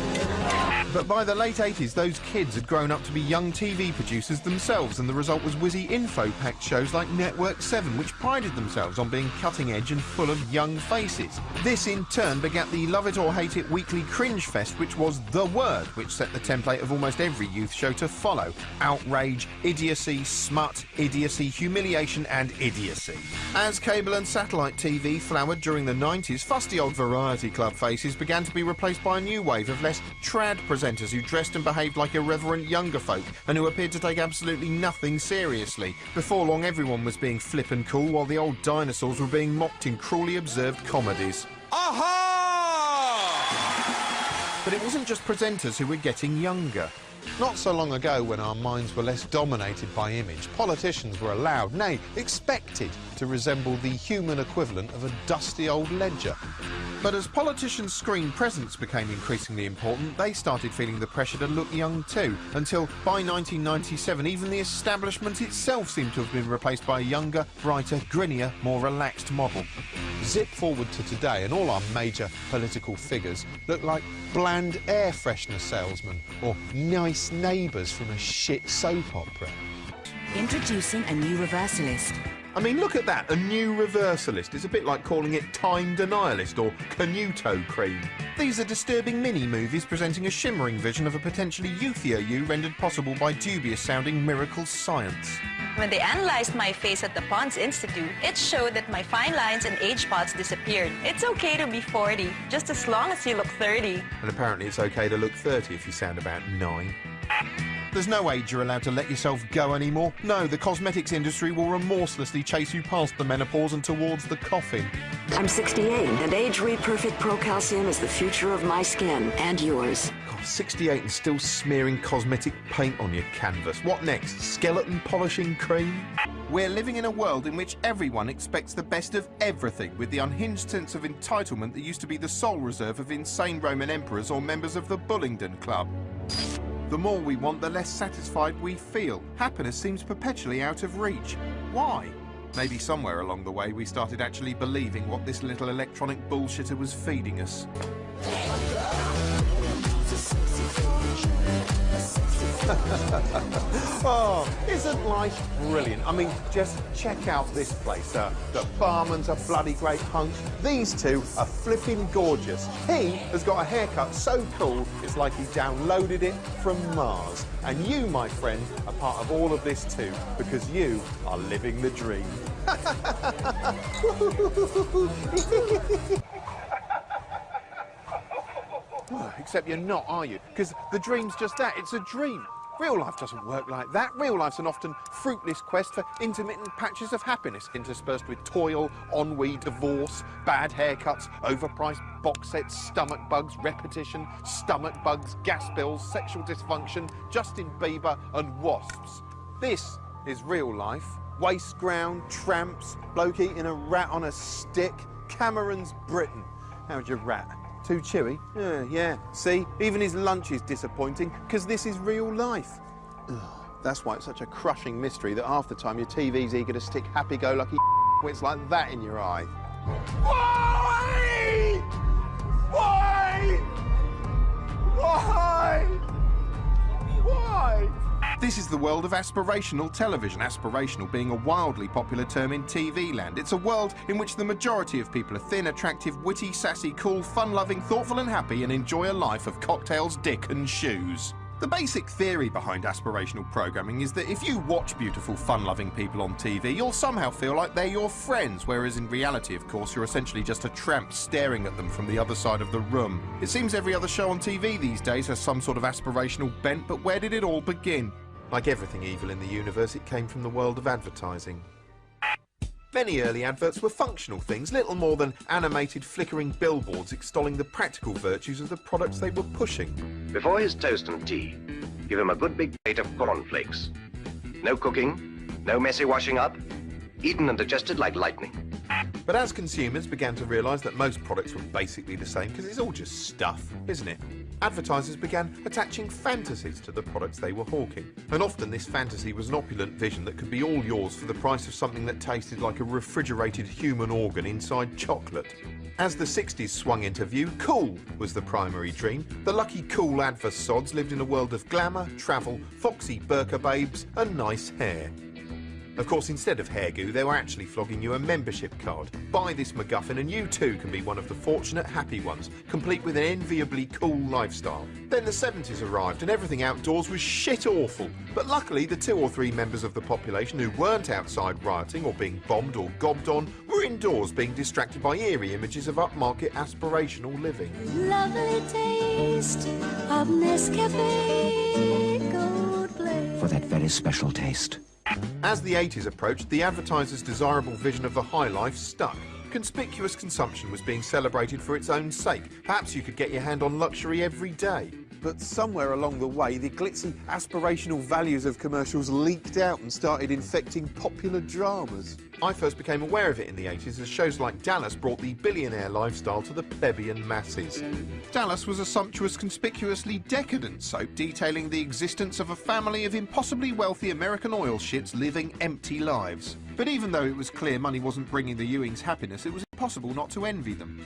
But by the late 80s, those kids had grown up to be young TV producers themselves, and the result was whizzy info-packed shows like Network 7, which prided themselves on being cutting-edge and full of young faces. This, in turn, begat the love-it-or-hate-it weekly cringe fest, which was the word which set the template of almost every youth show to follow. Outrage, idiocy, smut, idiocy, humiliation and idiocy. As cable and satellite TV flowered during the 90s, fusty old variety club faces began to be replaced by a new wave of less trad presenters who dressed and behaved like irreverent younger folk and who appeared to take absolutely nothing seriously. Before long, everyone was being flip and cool, while the old dinosaurs were being mocked in cruelly observed comedies. Aha! But it wasn't just presenters who were getting younger. Not so long ago, when our minds were less dominated by image, politicians were allowed, nay, expected, to resemble the human equivalent of a dusty old ledger. But as politicians' screen presence became increasingly important, they started feeling the pressure to look young too, until by 1997 even the establishment itself seemed to have been replaced by a younger, brighter, grinnier, more relaxed model. Zip forward to today and all our major political figures look like bland air freshener salesmen or nice neighbours from a shit soap opera. Introducing a new reversalist. I mean, look at that, a new reversalist. It's a bit like calling it time denialist or Canuto cream. These are disturbing mini-movies presenting a shimmering vision of a potentially youthier you rendered possible by dubious-sounding miracle science. When they analyzed my face at the Pons Institute, it showed that my fine lines and age spots disappeared. It's okay to be 40, just as long as you look 30. And apparently it's okay to look 30 if you sound about 9. There's no age you're allowed to let yourself go anymore. No, the cosmetics industry will remorselessly chase you past the menopause and towards the coffin. I'm 68, and Age-Read Perfect Pro Calcium is the future of my skin and yours. God, 68 and still smearing cosmetic paint on your canvas. What next? Skeleton polishing cream? We're living in a world in which everyone expects the best of everything, with the unhinged sense of entitlement that used to be the sole reserve of insane Roman emperors or members of the Bullingdon Club. The more we want, the less satisfied we feel. Happiness seems perpetually out of reach. Why? Maybe somewhere along the way we started actually believing what this little electronic bullshitter was feeding us. Oh, isn't life brilliant? I mean, just check out this place. The barman's a bloody great hunk. These two are flipping gorgeous. He has got a haircut so cool, it's like he downloaded it from Mars. And you, my friend, are part of all of this too, because you are living the dream. Except you're not, are you? Because the dream's just that, it's a dream. Real life doesn't work like that. Real life's an often fruitless quest for intermittent patches of happiness, interspersed with toil, ennui, divorce, bad haircuts, overpriced box sets, stomach bugs, repetition, stomach bugs, gas bills, sexual dysfunction, Justin Bieber and wasps. This is real life. Waste ground, tramps, bloke eating a rat on a stick. Cameron's Britain. How's your rat? Too chewy? Yeah. See, even his lunch is disappointing, because this is real life. Ugh. That's why it's such a crushing mystery that half the time your TV's eager to stick happy-go-lucky wits like that in your eye. Why? Why? Why? Why? This is the world of aspirational television, aspirational being a wildly popular term in TV land. It's a world in which the majority of people are thin, attractive, witty, sassy, cool, fun-loving, thoughtful and happy, and enjoy a life of cocktails, dick and shoes. The basic theory behind aspirational programming is that if you watch beautiful, fun-loving people on TV, you'll somehow feel like they're your friends, whereas in reality, of course, you're essentially just a tramp staring at them from the other side of the room. It seems every other show on TV these days has some sort of aspirational bent, but where did it all begin? Like everything evil in the universe, it came from the world of advertising. Many early adverts were functional things, little more than animated flickering billboards extolling the practical virtues of the products they were pushing. Before his toast and tea, give him a good big plate of cornflakes. No cooking, no messy washing up, eaten and digested like lightning. But as consumers began to realise that most products were basically the same, because it's all just stuff, isn't it? Advertisers began attaching fantasies to the products they were hawking. And often this fantasy was an opulent vision that could be all yours for the price of something that tasted like a refrigerated human organ inside chocolate. As the 60s swung into view, cool was the primary dream. The lucky cool adversods lived in a world of glamour, travel, foxy burqa babes and nice hair. Of course, instead of hair goo, they were actually flogging you a membership card. Buy this MacGuffin and you too can be one of the fortunate happy ones, complete with an enviably cool lifestyle. Then the 70s arrived and everything outdoors was shit awful. But luckily, the 2 or 3 members of the population who weren't outside rioting or being bombed or gobbed on were indoors being distracted by eerie images of upmarket aspirational living. Lovely taste of Nescafe Gold Blade. For that very special taste. As the 80s approached, the advertiser's desirable vision of the high life stuck. Conspicuous consumption was being celebrated for its own sake. Perhaps you could get your hand on luxury every day. But somewhere along the way, the glitzy, aspirational values of commercials leaked out and started infecting popular dramas. I first became aware of it in the 80s as shows like Dallas brought the billionaire lifestyle to the plebeian masses. Dallas was a sumptuous, conspicuously decadent soap detailing the existence of a family of impossibly wealthy American oil shits living empty lives. But even though it was clear money wasn't bringing the Ewings happiness, it was impossible not to envy them.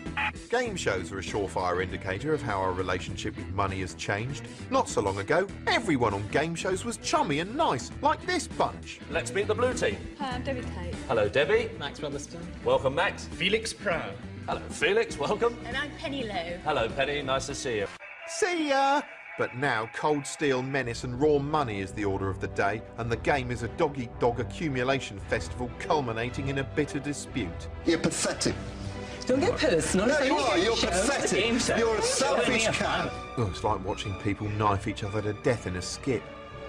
Game shows are a surefire indicator of how our relationship with money has changed. Not so long ago, everyone on game shows was chummy and nice, like this bunch. Let's meet the blue team. Hi, I'm Debbie Tate. Hello, Debbie. Max Rotherston. Welcome, Max. Felix Proud. Hello, Felix. Welcome. And I'm Penny Lowe. Hello, Penny. Nice to see you. See ya! But now, cold steel menace and raw money is the order of the day, and the game is a dog-eat-dog accumulation festival culminating in a bitter dispute. You're pathetic. Don't get personal. No, you are. You're pathetic. You're a selfish cunt. Oh, it's like watching people knife each other to death in a skit.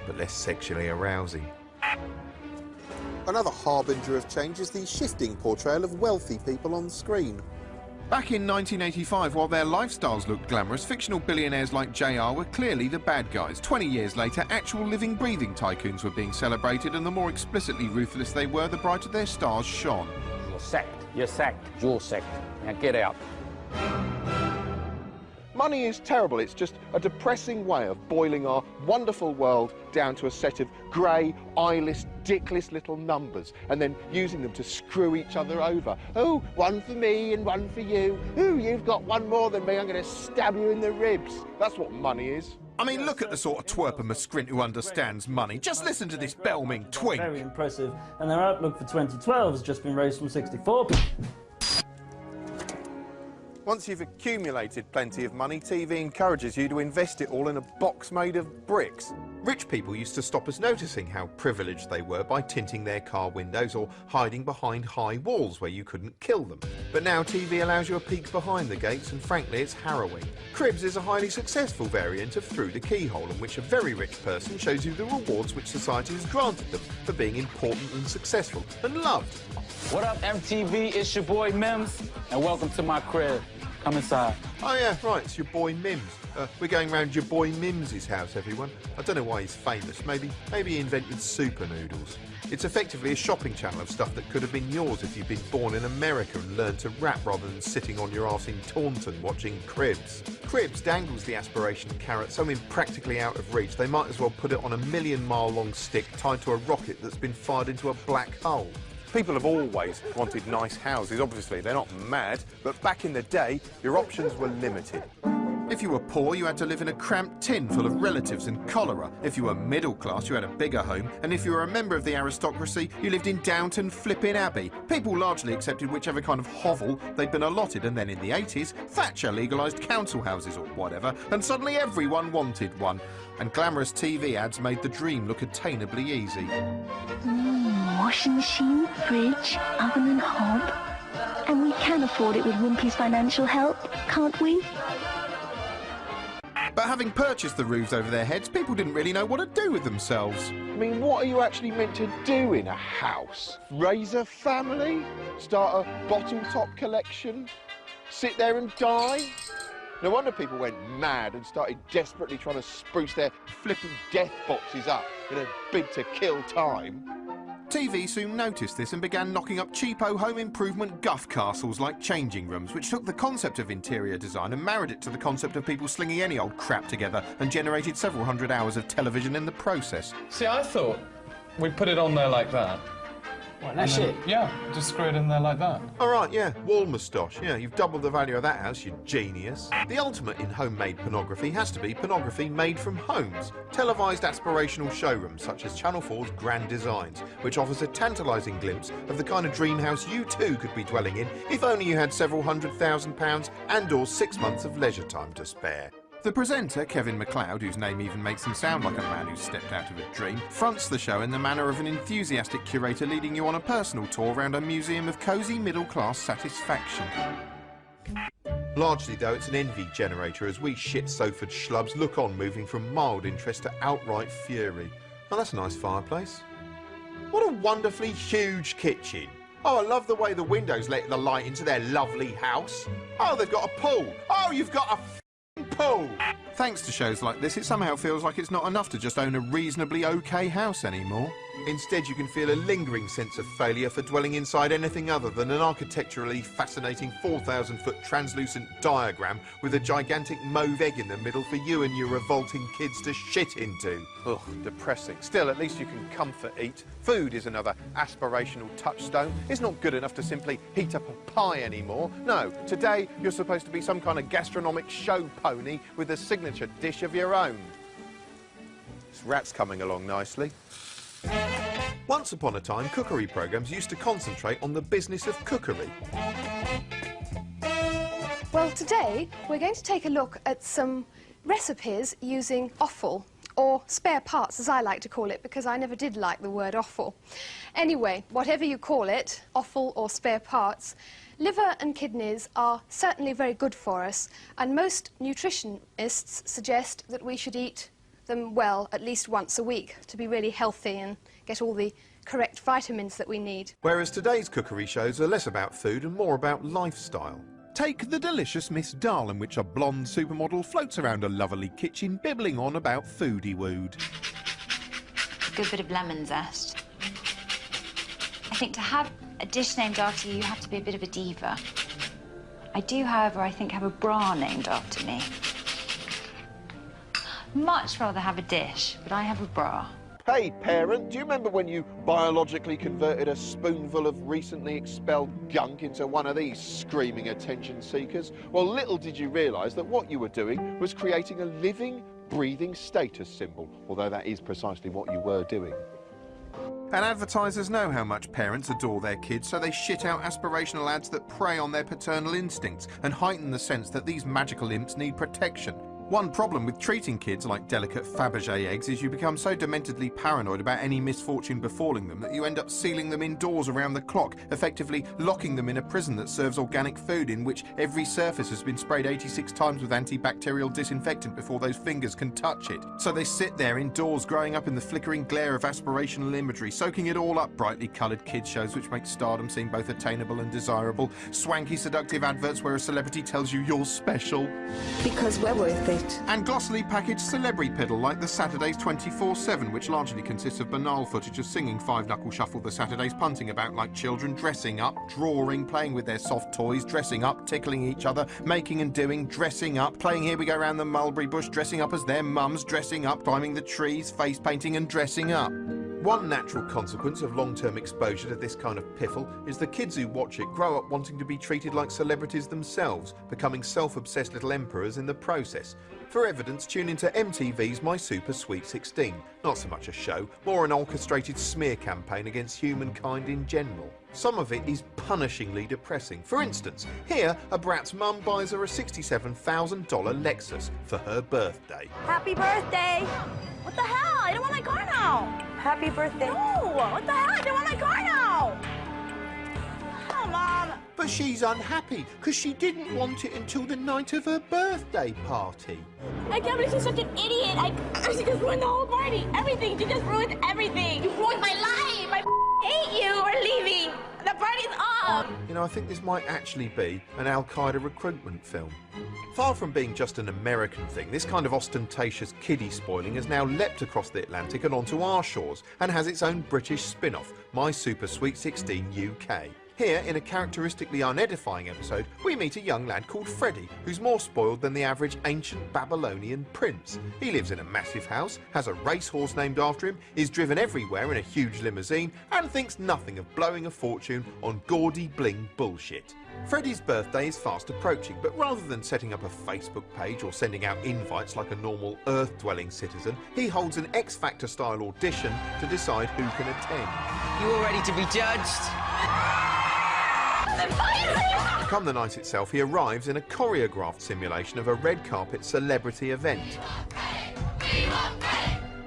but less sexually arousing. Another harbinger of change is the shifting portrayal of wealthy people on screen. Back in 1985, while their lifestyles looked glamorous, fictional billionaires like JR were clearly the bad guys. 20 years later, actual living, breathing tycoons were being celebrated, and the more explicitly ruthless they were, the brighter their stars shone. You're sacked. You're sacked. You're sacked. Now get out. Money is terrible. It's just a depressing way of boiling our wonderful world down to a set of grey, eyeless, dickless little numbers and then using them to screw each other over. Oh, one for me and one for you. Ooh, you've got one more than me. I'm going to stab you in the ribs. That's what money is. I mean, look at the sort of twerp and miscreant who understands money. Just listen to this bell-ming twink. Very impressive. And their outlook for 2012 has just been raised from 64. Once you've accumulated plenty of money, TV encourages you to invest it all in a box made of bricks. Rich people used to stop us noticing how privileged they were by tinting their car windows or hiding behind high walls where you couldn't kill them. But now TV allows you a peek behind the gates, and frankly it's harrowing. Cribs is a highly successful variant of Through the Keyhole, in which a very rich person shows you the rewards which society has granted them for being important and successful and loved. What up, MTV? It's your boy Mims, and welcome to my crib. Come inside. Oh yeah, right, it's your boy Mims. We're going round your boy Mims's house, everyone. I don't know why he's famous. Maybe he invented super noodles. It's effectively a shopping channel of stuff that could have been yours if you'd been born in America and learned to rap rather than sitting on your arse in Taunton watching Cribs. Cribs dangles the aspiration carrot so impractically out of reach they might as well put it on a 1,000,000-mile-long stick tied to a rocket that's been fired into a black hole. People have always wanted nice houses, obviously. They're not mad, but back in the day, your options were limited. If you were poor, you had to live in a cramped tin full of relatives and cholera. If you were middle class, you had a bigger home. And if you were a member of the aristocracy, you lived in Downton Flippin' Abbey. People largely accepted whichever kind of hovel they'd been allotted. And then in the 80s, Thatcher legalised council houses or whatever, and suddenly everyone wanted one. And glamorous TV ads made the dream look attainably easy. Washing machine, fridge, oven and hob. And we can afford it with Wimpy's financial help, can't we? But having purchased the roofs over their heads, people didn't really know what to do with themselves. I mean, what are you actually meant to do in a house? Raise a family? Start a bottle-top collection? Sit there and die? No wonder people went mad and started desperately trying to spruce their flipping death boxes up in a bid to kill time. TV soon noticed this and began knocking up cheapo home improvement guff castles like changing rooms, which took the concept of interior design and married it to the concept of people slinging any old crap together and generated several hundred hours of television in the process. See, I thought we'd put it on there like that. What, that's it? Yeah, just screw it in there like that. All right, yeah, wall moustache. Yeah, you've doubled the value of that house, you genius. The ultimate in homemade pornography has to be pornography made from homes. Televised aspirational showrooms such as Channel 4's Grand Designs, which offers a tantalising glimpse of the kind of dream house you too could be dwelling in if only you had several £100,000 and or 6 months of leisure time to spare. The presenter, Kevin MacLeod, whose name even makes him sound like a man who stepped out of a dream, fronts the show in the manner of an enthusiastic curator leading you on a personal tour around a museum of cosy middle-class satisfaction. Largely, though, it's an envy generator as we shit-sofaed schlubs look on, moving from mild interest to outright fury. Oh, that's a nice fireplace. What a wonderfully huge kitchen. Oh, I love the way the windows let the light into their lovely house. Oh, they've got a pool. Oh, you've got a pool. Thanks to shows like this, it somehow feels like it's not enough to just own a reasonably okay house anymore. Instead, you can feel a lingering sense of failure for dwelling inside anything other than an architecturally fascinating 4,000-foot translucent diagram with a gigantic mauve egg in the middle for you and your revolting kids to shit into. Ugh, depressing. Still, at least you can comfort eat. Food is another aspirational touchstone. It's not good enough to simply heat up a pie anymore. No, today you're supposed to be some kind of gastronomic show pony with a signature dish of your own. This rat's coming along nicely. Once upon a time, cookery programmes used to concentrate on the business of cookery. Well, today we're going to take a look at some recipes using offal, or spare parts as I like to call it, because I never did like the word offal. Anyway, whatever you call it, offal or spare parts, liver and kidneys are certainly very good for us, and most nutritionists suggest that we should eat them well at least once a week to be really healthy and get all the correct vitamins that we need. Whereas today's cookery shows are less about food and more about lifestyle. Take the delicious Miss Dahl, in which a blonde supermodel floats around a lovely kitchen bibbling on about foodie-wood. Good bit of lemon zest. I think to have a dish named after you, you have to be a bit of a diva. I do, however, I think, have a bra named after me. Much rather have a dish, but I have a bra. Hey, parent, do you remember when you biologically converted a spoonful of recently expelled gunk into one of these screaming attention seekers? Well, little did you realise that what you were doing was creating a living, breathing status symbol, although that is precisely what you were doing. And advertisers know how much parents adore their kids, so they shit out aspirational ads that prey on their paternal instincts and heighten the sense that these magical imps need protection. One problem with treating kids like delicate Fabergé eggs is you become so dementedly paranoid about any misfortune befalling them that you end up sealing them indoors around the clock, effectively locking them in a prison that serves organic food in which every surface has been sprayed 86 times with antibacterial disinfectant before those fingers can touch it. So they sit there indoors, growing up in the flickering glare of aspirational imagery, soaking it all up, brightly coloured kids shows which make stardom seem both attainable and desirable, swanky seductive adverts where a celebrity tells you you're special. Because we're worth it. And glossily packaged celebrity piddle like the Saturdays 24/7, which largely consists of banal footage of singing Five Knuckle Shuffle the Saturdays, punting about like children, dressing up, drawing, playing with their soft toys, dressing up, tickling each other, making and doing, dressing up, playing Here We Go Round the Mulberry Bush, dressing up as their mums, dressing up, climbing the trees, face painting and dressing up. One natural consequence of long-term exposure to this kind of piffle is the kids who watch it grow up wanting to be treated like celebrities themselves, becoming self-obsessed little emperors in the process. For evidence, tune into MTV's My Super Sweet 16. Not so much a show, more an orchestrated smear campaign against humankind in general. Some of it is punishingly depressing. For instance, here a brat's mum buys her a $67,000 Lexus for her birthday. Happy birthday! What the hell? I don't want my car now! Happy birthday. No! What the hell? I don't want my car now! Oh, Mom! But she's unhappy because she didn't want it until the night of her birthday party. I can't believe she's such an idiot! She just ruined the whole party! Everything! She just ruined everything! You ruined my life! I hate you! We're leaving! The party's off! You know, I think this might actually be an Al-Qaeda recruitment film. Far from being just an American thing, this kind of ostentatious kiddie spoiling has now leapt across the Atlantic and onto our shores and has its own British spin-off, My Super Sweet 16 UK. Here, in a characteristically unedifying episode, we meet a young lad called Freddie, who's more spoiled than the average ancient Babylonian prince. He lives in a massive house, has a racehorse named after him, is driven everywhere in a huge limousine, and thinks nothing of blowing a fortune on gaudy bling bullshit. Freddie's birthday is fast approaching, but rather than setting up a Facebook page or sending out invites like a normal Earth-dwelling citizen, he holds an X Factor style audition to decide who can attend. You all ready to be judged? Come the night itself, he arrives in a choreographed simulation of a red carpet celebrity event.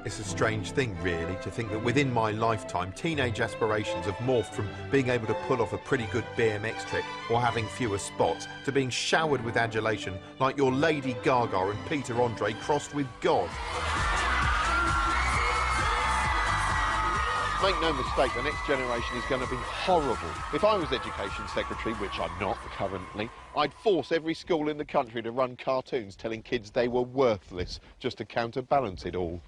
It's a strange thing, really, to think that within my lifetime, teenage aspirations have morphed from being able to pull off a pretty good BMX trick or having fewer spots to being showered with adulation like your Lady Gaga and Peter Andre crossed with God. Make no mistake, the next generation is going to be horrible. If I was Education Secretary, which I'm not currently, I'd force every school in the country to run cartoons telling kids they were worthless, just to counterbalance it all.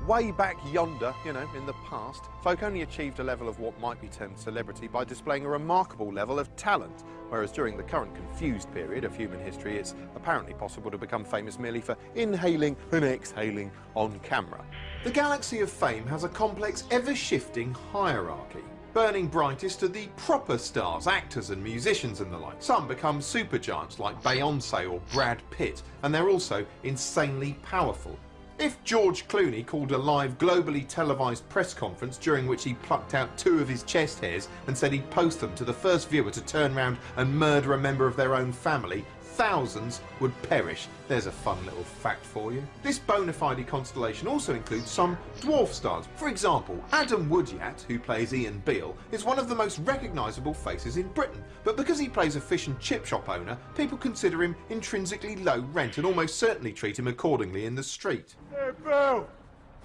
Way back yonder, you know, in the past, folk only achieved a level of what might be termed celebrity by displaying a remarkable level of talent, whereas during the current confused period of human history, it's apparently possible to become famous merely for inhaling and exhaling on camera. The galaxy of fame has a complex, ever-shifting hierarchy. Burning brightest are the proper stars, actors and musicians and the like. Some become supergiants like Beyoncé or Brad Pitt, and they're also insanely powerful. If George Clooney called a live, globally televised press conference during which he plucked out 2 of his chest hairs and said he'd post them to the first viewer to turn round and murder a member of their own family, thousands would perish. There's a fun little fact for you. This bona fide constellation also includes some dwarf stars. For example, Adam Woodyat, who plays Ian Beale, is one of the most recognisable faces in Britain, but because he plays a fish and chip shop owner, people consider him intrinsically low rent and almost certainly treat him accordingly in the street. Hey, Bill!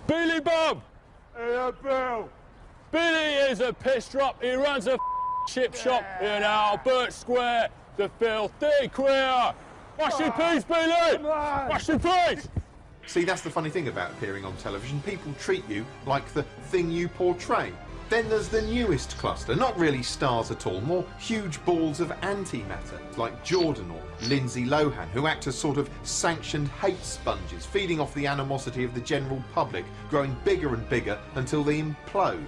Billy Bob! Hey, Bill! Billy is a piss drop. He runs a chip shop in Albert Square. The filthy queer. Wash your peace, Billy! Wash your peace! See, that's the funny thing about appearing on television. People treat you like the thing you portray. Then there's the newest cluster, not really stars at all, more huge balls of antimatter, like Jordan or Lindsay Lohan, who act as sort of sanctioned hate sponges, feeding off the animosity of the general public, growing bigger and bigger until they implode.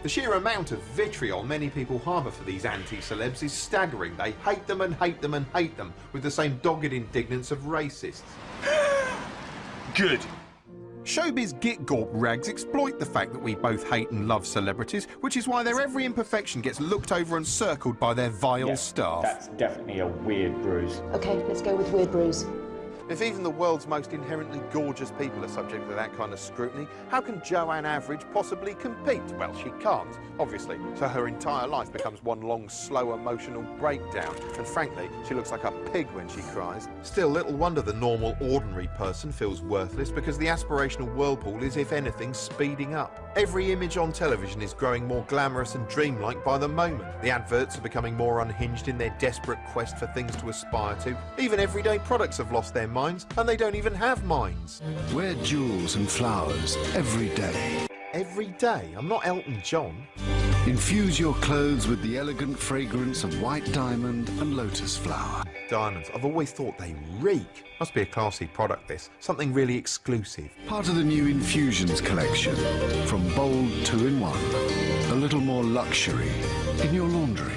The sheer amount of vitriol many people harbour for these anti-celebs is staggering. They hate them and hate them and hate them with the same dogged indignance of racists. Good. Showbiz git-gorp rags exploit the fact that we both hate and love celebrities, which is why their every imperfection gets looked over and circled by their vile staff. That's definitely a weird bruise. Okay, let's go with weird bruise. If even the world's most inherently gorgeous people are subject to that kind of scrutiny, how can Joanne Average possibly compete? Well, she can't, obviously, so her entire life becomes one long, slow, emotional breakdown, and frankly, she looks like a pig when she cries. Still, little wonder the normal, ordinary person feels worthless, because the aspirational whirlpool is, if anything, speeding up. Every image on television is growing more glamorous and dreamlike by the moment. The adverts are becoming more unhinged in their desperate quest for things to aspire to. Even everyday products have lost their minds, and they don't even have minds. Wear jewels and flowers every day. Every day? I'm not Elton John. Infuse your clothes with the elegant fragrance of white diamond and lotus flower. Diamonds, I've always thought they reek. Must be a classy product, this. Something really exclusive. Part of the new Infusions collection. From bold 2-in-1. A little more luxury in your laundry.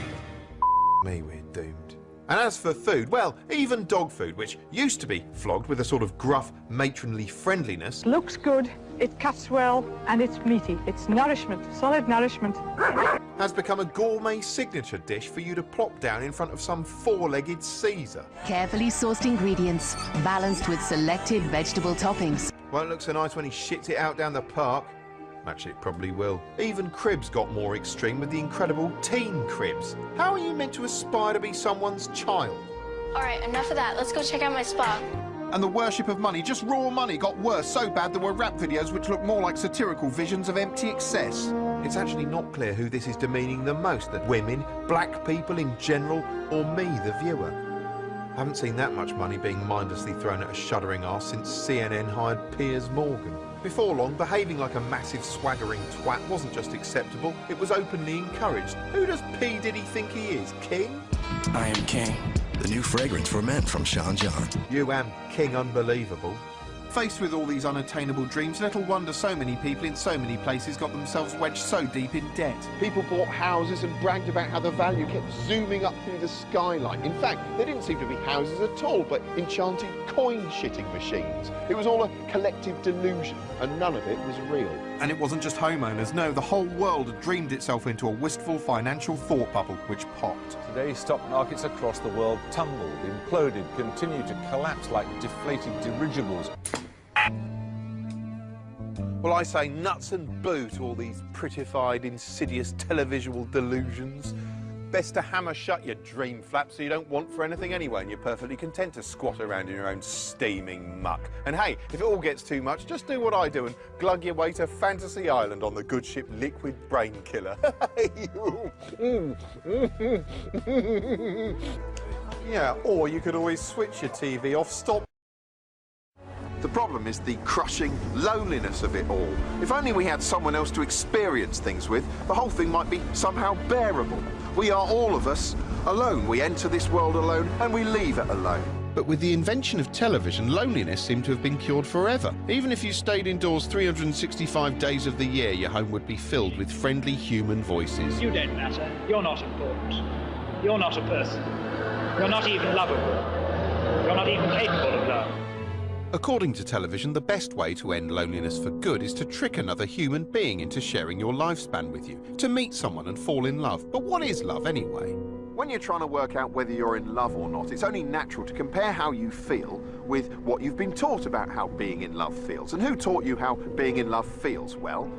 Me, we're doomed. And as for food, well, even dog food, which used to be flogged with a sort of gruff, matronly friendliness, looks good, it cuts well, and it's meaty. It's nourishment, solid nourishment. has become a gourmet signature dish for you to plop down in front of some four-legged Caesar. Carefully sourced ingredients, balanced with selected vegetable toppings. Won't look so nice when he shits it out down the park. Actually, it probably will. Even cribs got more extreme with the incredible teen cribs. How are you meant to aspire to be someone's child? All right, enough of that. Let's go check out my spa. And the worship of money, just raw money, got worse so bad there were rap videos which look more like satirical visions of empty excess. It's actually not clear who this is demeaning the most, the women, black people in general, or me, the viewer. I haven't seen that much money being mindlessly thrown at a shuddering arse since CNN hired Piers Morgan. Before long, behaving like a massive swaggering twat wasn't just acceptable, it was openly encouraged. Who does P. Diddy think he is, King? I am King. The new fragrance for men from Sean John. You am King Unbelievable. Faced with all these unattainable dreams, little wonder so many people in so many places got themselves wedged so deep in debt. People bought houses and bragged about how the value kept zooming up through the skyline. In fact, they didn't seem to be houses at all, but enchanted coin-shitting machines. It was all a collective delusion, and none of it was real. And it wasn't just homeowners, no, the whole world had dreamed itself into a wistful financial thought bubble, which popped. Today, stock markets across the world tumbled, imploded, continue to collapse like deflated dirigibles. Well, I say nuts and boo to all these prettified, insidious televisual delusions. Best to hammer shut your dream flap so you don't want for anything anyway, and you're perfectly content to squat around in your own steaming muck. And hey, if it all gets too much, just do what I do and glug your way to Fantasy Island on the good ship Liquid Brain Killer. Yeah, or you could always switch your TV off, stop. The problem is the crushing loneliness of it all. If only we had someone else to experience things with, the whole thing might be somehow bearable. We are, all of us, alone. We enter this world alone and we leave it alone. But with the invention of television, loneliness seemed to have been cured forever. Even if you stayed indoors 365 days of the year, your home would be filled with friendly human voices. You don't matter. You're not important. You're not a person. You're not even lovable. You're not even capable of love. According to television, the best way to end loneliness for good is to trick another human being into sharing your lifespan with you, to meet someone and fall in love. But what is love anyway? When you're trying to work out whether you're in love or not, it's only natural to compare how you feel with what you've been taught about how being in love feels. And who taught you how being in love feels? Well,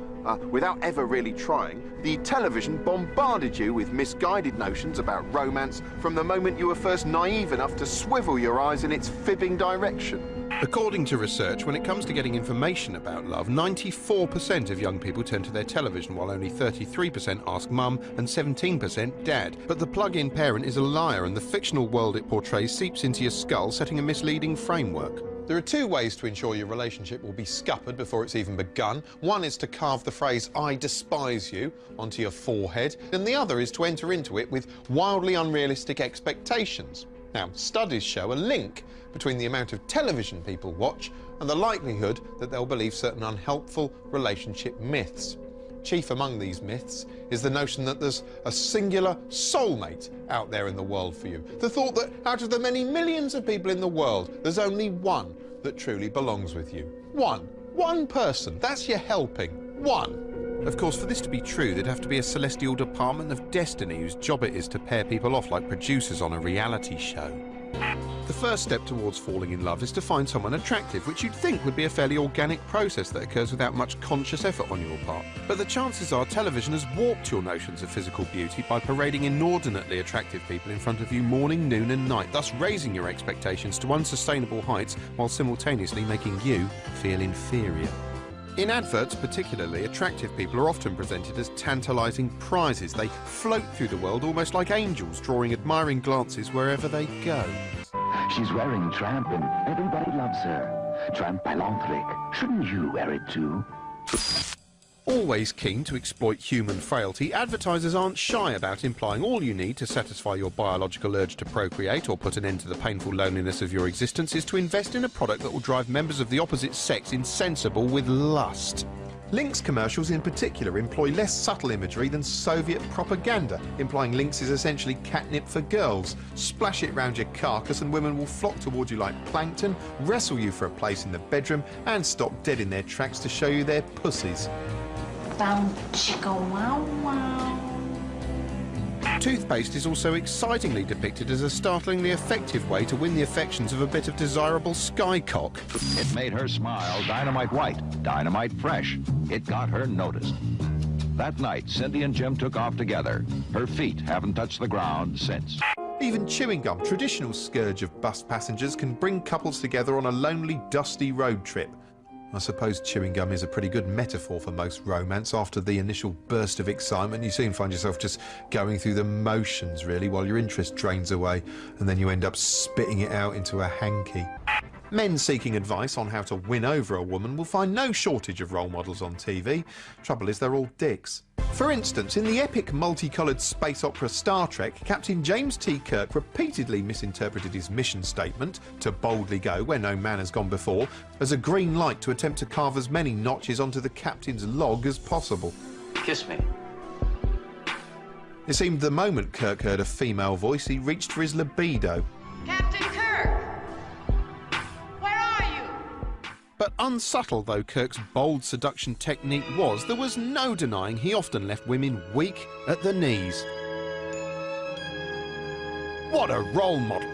without ever really trying, the television bombarded you with misguided notions about romance from the moment you were first naive enough to swivel your eyes in its fibbing direction. According to research, when it comes to getting information about love, 94% of young people turn to their television, while only 33% ask mum and 17% dad. But the plug-in parent is a liar, and the fictional world it portrays seeps into your skull, setting a misleading framework. There are two ways to ensure your relationship will be scuppered before it's even begun. One is to carve the phrase, "I despise you," onto your forehead, and the other is to enter into it with wildly unrealistic expectations. Now, studies show a link between the amount of television people watch and the likelihood that they'll believe certain unhelpful relationship myths. Chief among these myths is the notion that there's a singular soulmate out there in the world for you. The thought that out of the many millions of people in the world, there's only one that truly belongs with you. One person. That's your helping. One. Of course, for this to be true, there'd have to be a celestial department of destiny whose job it is to pair people off like producers on a reality show. The first step towards falling in love is to find someone attractive, which you'd think would be a fairly organic process that occurs without much conscious effort on your part. But the chances are television has warped your notions of physical beauty by parading inordinately attractive people in front of you morning, noon and night, thus raising your expectations to unsustainable heights while simultaneously making you feel inferior. In adverts particularly, attractive people are often presented as tantalising prizes. They float through the world almost like angels, drawing admiring glances wherever they go. She's wearing Tramp and everybody loves her. Tramp by Longthrick. Shouldn't you wear it too? Always keen to exploit human frailty, advertisers aren't shy about implying all you need to satisfy your biological urge to procreate or put an end to the painful loneliness of your existence is to invest in a product that will drive members of the opposite sex insensible with lust. Lynx commercials in particular employ less subtle imagery than Soviet propaganda, implying Lynx is essentially catnip for girls. Splash it round your carcass and women will flock towards you like plankton, wrestle you for a place in the bedroom and stop dead in their tracks to show you their pussies. Found chicka wow wow. Toothpaste is also excitingly depicted as a startlingly effective way to win the affections of a bit of desirable skycock. It made her smile dynamite white, dynamite fresh. It got her noticed. That night, Cindy and Jim took off together. Her feet haven't touched the ground since. Even chewing gum, traditional scourge of bus passengers, can bring couples together on a lonely, dusty road trip. I suppose chewing gum is a pretty good metaphor for most romance. After the initial burst of excitement, you soon find yourself just going through the motions, really, while your interest drains away, and then you end up spitting it out into a hanky. Men seeking advice on how to win over a woman will find no shortage of role models on TV. Trouble is, they're all dicks. For instance, in the epic multicoloured space opera Star Trek, Captain James T. Kirk repeatedly misinterpreted his mission statement, to boldly go where no man has gone before, as a green light to attempt to carve as many notches onto the captain's log as possible. Kiss me. It seemed the moment Kirk heard a female voice, he reached for his libido. Captain Kirk! Where are you? But unsubtle though Kirk's bold seduction technique was, there was no denying he often left women weak at the knees. What a role model!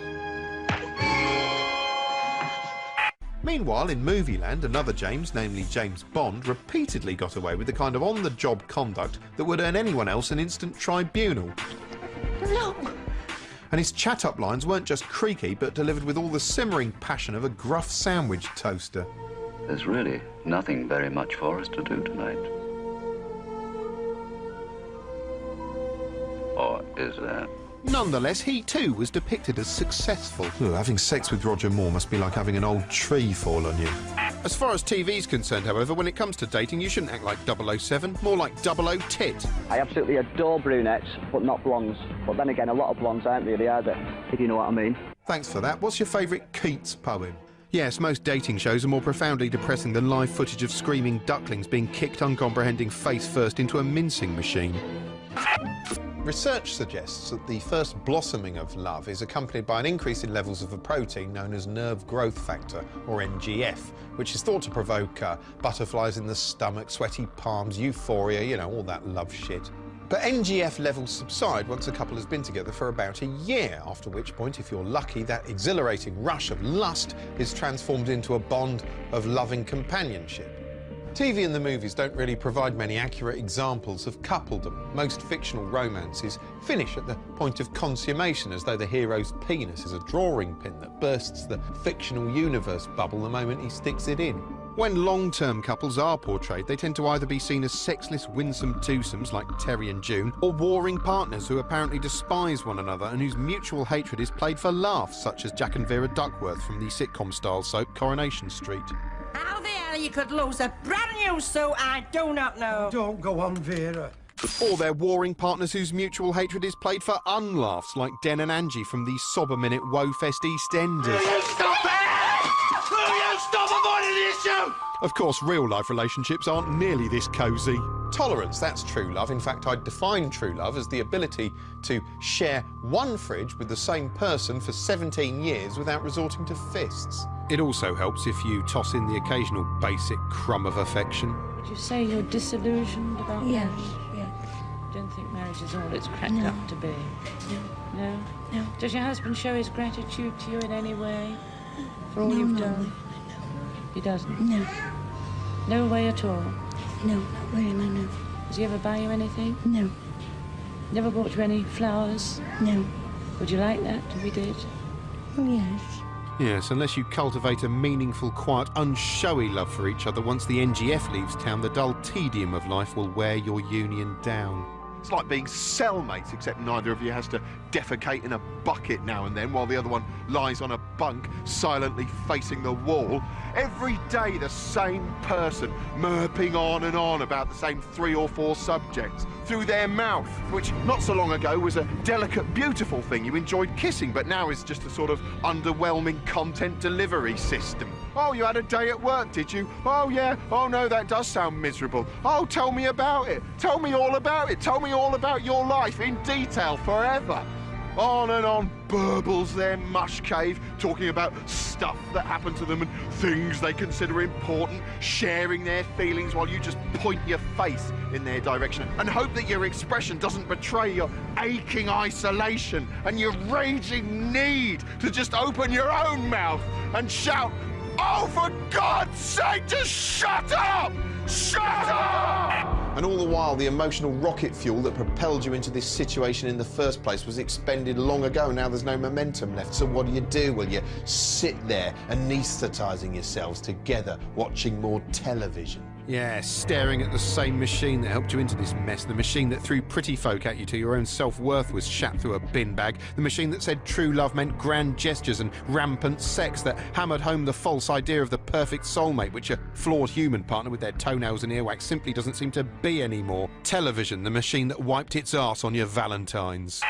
Meanwhile, in Movieland, another James, namely James Bond, repeatedly got away with the kind of on-the-job conduct that would earn anyone else an instant tribunal. No! And his chat-up lines weren't just creaky, but delivered with all the simmering passion of a gruff sandwich toaster. There's really nothing very much for us to do tonight. Or is there? Nonetheless, he too was depicted as successful. Ooh, having sex with Roger Moore must be like having an old tree fall on you. As far as TV's concerned, however, when it comes to dating, you shouldn't act like 007, more like 00 tit. I absolutely adore brunettes, but not blondes. But then again, a lot of blondes aren't really either, if you know what I mean. Thanks for that. What's your favourite Keats poem? Yes, most dating shows are more profoundly depressing than live footage of screaming ducklings being kicked uncomprehending face first into a mincing machine. Research suggests that the first blossoming of love is accompanied by an increase in levels of a protein known as nerve growth factor, or NGF, which is thought to provoke butterflies in the stomach, sweaty palms, euphoria, you know, all that love shit. But NGF levels subside once a couple has been together for about a year, after which point, if you're lucky, that exhilarating rush of lust is transformed into a bond of loving companionship. TV and the movies don't really provide many accurate examples of coupledom. Most fictional romances finish at the point of consummation, as though the hero's penis is a drawing pin that bursts the fictional universe bubble the moment he sticks it in. When long-term couples are portrayed, they tend to either be seen as sexless, winsome twosomes like Terry and June, or warring partners who apparently despise one another and whose mutual hatred is played for laughs, such as Jack and Vera Duckworth from the sitcom-style soap Coronation Street. How the hell you could lose a brand new suit, I do not know. Don't go on, Vera. Or they're warring partners whose mutual hatred is played for unlaughs, like Den and Angie from the sober-minute Woefest EastEnders. Will you stop it? Will you stop avoiding the issue? Of course, real-life relationships aren't nearly this cosy. Tolerance, that's true love. In fact, I'd define true love as the ability to share one fridge with the same person for 17 years without resorting to fists. It also helps if you toss in the occasional basic crumb of affection. Would you say you're disillusioned about marriage? Yes. Don't think marriage is all it's cracked up to be? No. No? Does your husband show his gratitude to you in any way for all you've done? He doesn't? No. No way at all? No, not really, no. Does he ever buy you anything? No. Never bought you any flowers? No. Would you like that if he did? Yes. Yes, unless you cultivate a meaningful, quiet, unshowy love for each other, once the NGF leaves town, the dull tedium of life will wear your union down. It's like being cellmates, except neither of you has to defecate in a bucket now and then while the other one lies on a bunk, silently facing the wall. Every day the same person murping on and on about the same 3 or 4 subjects through their mouth, which not so long ago was a delicate, beautiful thing you enjoyed kissing, but now is just a sort of underwhelming content delivery system. Oh, you had a day at work, did you? Oh, yeah. Oh, no, that does sound miserable. Oh, tell me about it. Tell me all about it. Tell me all about your life in detail forever. On and on burbles their mush cave, talking about stuff that happened to them and things they consider important, sharing their feelings while you just point your face in their direction and hope that your expression doesn't betray your aching isolation and your raging need to just open your own mouth and shout, "Oh, for God's sake, just shut up! Shut up!" And all the while, the emotional rocket fuel that propelled you into this situation in the first place was expended long ago. Now there's no momentum left. So what do? Well, you sit there anaesthetising yourselves together, watching more television. Yeah, staring at the same machine that helped you into this mess, the machine that threw pretty folk at you till your own self-worth was shat through a bin bag, the machine that said true love meant grand gestures and rampant sex, that hammered home the false idea of the perfect soulmate, which a flawed human partner with their toenails and earwax simply doesn't seem to be anymore. Television, the machine that wiped its arse on your Valentines.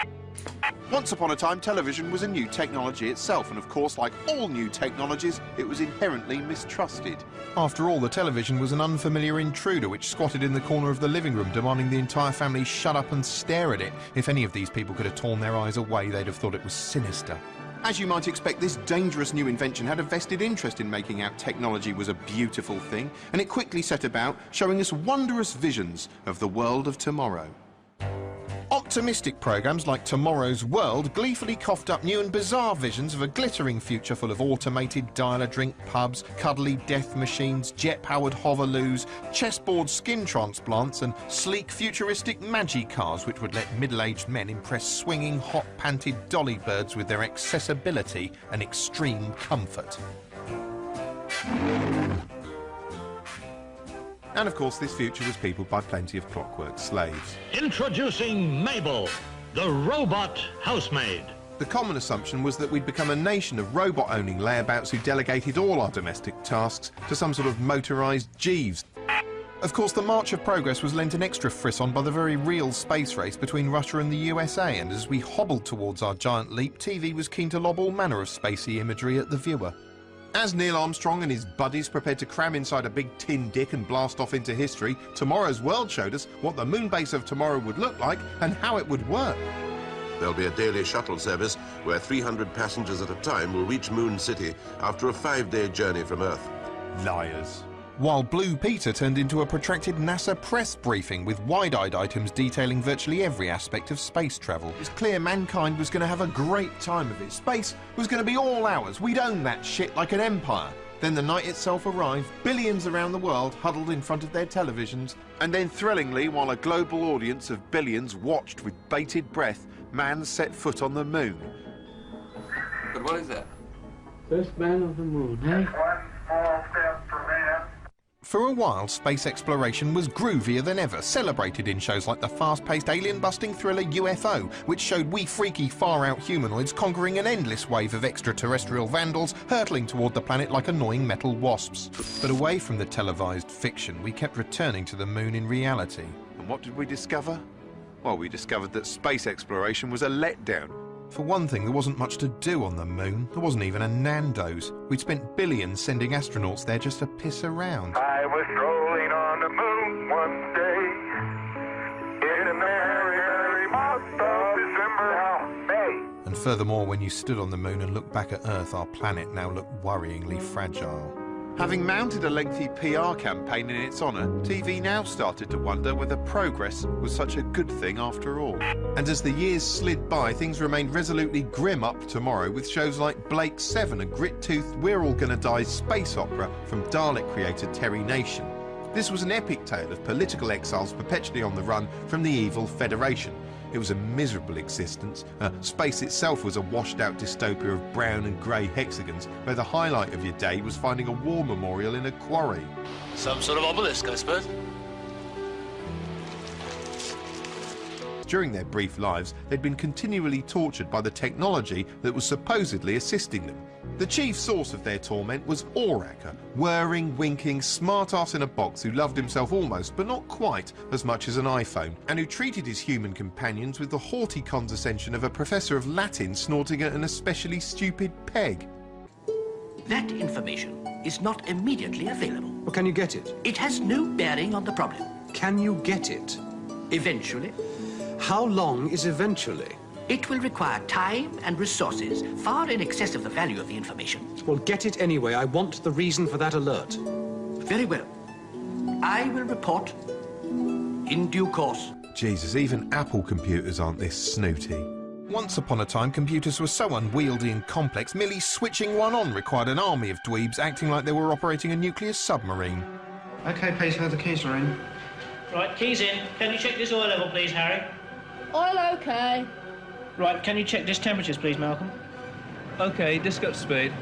Once upon a time, television was a new technology itself, and of course, like all new technologies, it was inherently mistrusted. After all, the television was an unfamiliar intruder which squatted in the corner of the living room, demanding the entire family shut up and stare at it. If any of these people could have torn their eyes away, they'd have thought it was sinister. As you might expect, this dangerous new invention had a vested interest in making out technology was a beautiful thing, and it quickly set about showing us wondrous visions of the world of tomorrow. Optimistic programmes like Tomorrow's World gleefully coughed up new and bizarre visions of a glittering future full of automated dial-a-drink pubs, cuddly death machines, jet-powered hoverloos, chessboard skin transplants and sleek futuristic magi cars which would let middle-aged men impress swinging, hot-panted dolly birds with their accessibility and extreme comfort. And of course, this future was peopled by plenty of clockwork slaves. Introducing Mabel, the robot housemaid. The common assumption was that we'd become a nation of robot-owning layabouts who delegated all our domestic tasks to some sort of motorised Jeeves. Of course, the march of progress was lent an extra frisson by the very real space race between Russia and the USA, and as we hobbled towards our giant leap, TV was keen to lob all manner of spacey imagery at the viewer. As Neil Armstrong and his buddies prepared to cram inside a big tin dick and blast off into history, Tomorrow's World showed us what the moon base of tomorrow would look like and how it would work. There'll be a daily shuttle service where 300 passengers at a time will reach Moon City after a 5-day journey from Earth. Liars. while Blue Peter turned into a protracted NASA press briefing with wide-eyed items detailing virtually every aspect of space travel. It's clear mankind was going to have a great time of it. Space was going to be all ours. We'd own that shit like an empire. Then the night itself arrived, billions around the world huddled in front of their televisions, and then thrillingly, while a global audience of billions watched with bated breath, man set foot on the moon. But what is that? First man of the moon, eh? For a while, space exploration was groovier than ever, celebrated in shows like the fast-paced alien-busting thriller UFO, which showed we freaky, far-out humanoids conquering an endless wave of extraterrestrial vandals, hurtling toward the planet like annoying metal wasps. But away from the televised fiction, we kept returning to the moon in reality. And what did we discover? Well, we discovered that space exploration was a letdown. For one thing, there wasn't much to do on the moon. There wasn't even a Nando's. We'd spent billions sending astronauts there just to piss around. I was strolling on the moon one day in a merry, merry month of December, May. And furthermore, when you stood on the moon and looked back at Earth, our planet now looked worryingly fragile. Having mounted a lengthy PR campaign in its honour, TV now started to wonder whether progress was such a good thing after all. And as the years slid by, things remained resolutely grim up tomorrow with shows like Blake 7, a grit-toothed We're All Gonna Die space opera from Dalek creator Terry Nation. This was an epic tale of political exiles perpetually on the run from the evil Federation. It was a miserable existence. Space itself was a washed-out dystopia of brown and grey hexagons, where the highlight of your day was finding a war memorial in a quarry. Some sort of obelisk, I suppose. During their brief lives, they'd been continually tortured by the technology that was supposedly assisting them. The chief source of their torment was Aurak, a whirring, winking, smart-ass in a box who loved himself almost, but not quite, as much as an iPhone, and who treated his human companions with the haughty condescension of a professor of Latin snorting at an especially stupid peg. That information is not immediately available. Well, can you get it? It has no bearing on the problem. Can you get it? Eventually. How long is eventually? It will require time and resources far in excess of the value of the information. Well, get it anyway. I want the reason for that alert. Very well. I will report in due course. Jesus, even Apple computers aren't this snooty. Once upon a time, computers were so unwieldy and complex, merely switching one on required an army of dweebs acting like they were operating a nuclear submarine. OK, Peter, the keys are in. Right, keys in. Can you check this oil level, please, Harry? Oil OK. Right, can you check this temperatures, please, Malcolm? OK, disc up to speed.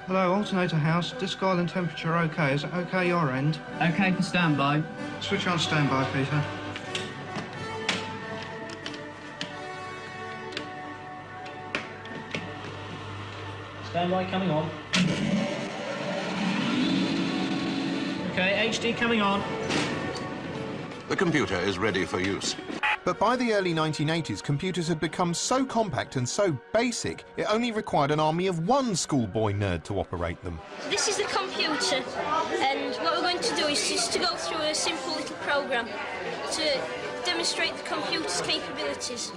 Hello, alternator house. Disc oil and temperature OK. Is it OK your end? OK for standby. Switch on standby, Peter. Standby coming on. OK, HD coming on. The computer is ready for use. But by the early 1980s, computers had become so compact and so basic, it only required an army of one schoolboy nerd to operate them. This is the computer, and what we're going to do is just to go through a simple little program to demonstrate the computer's capabilities.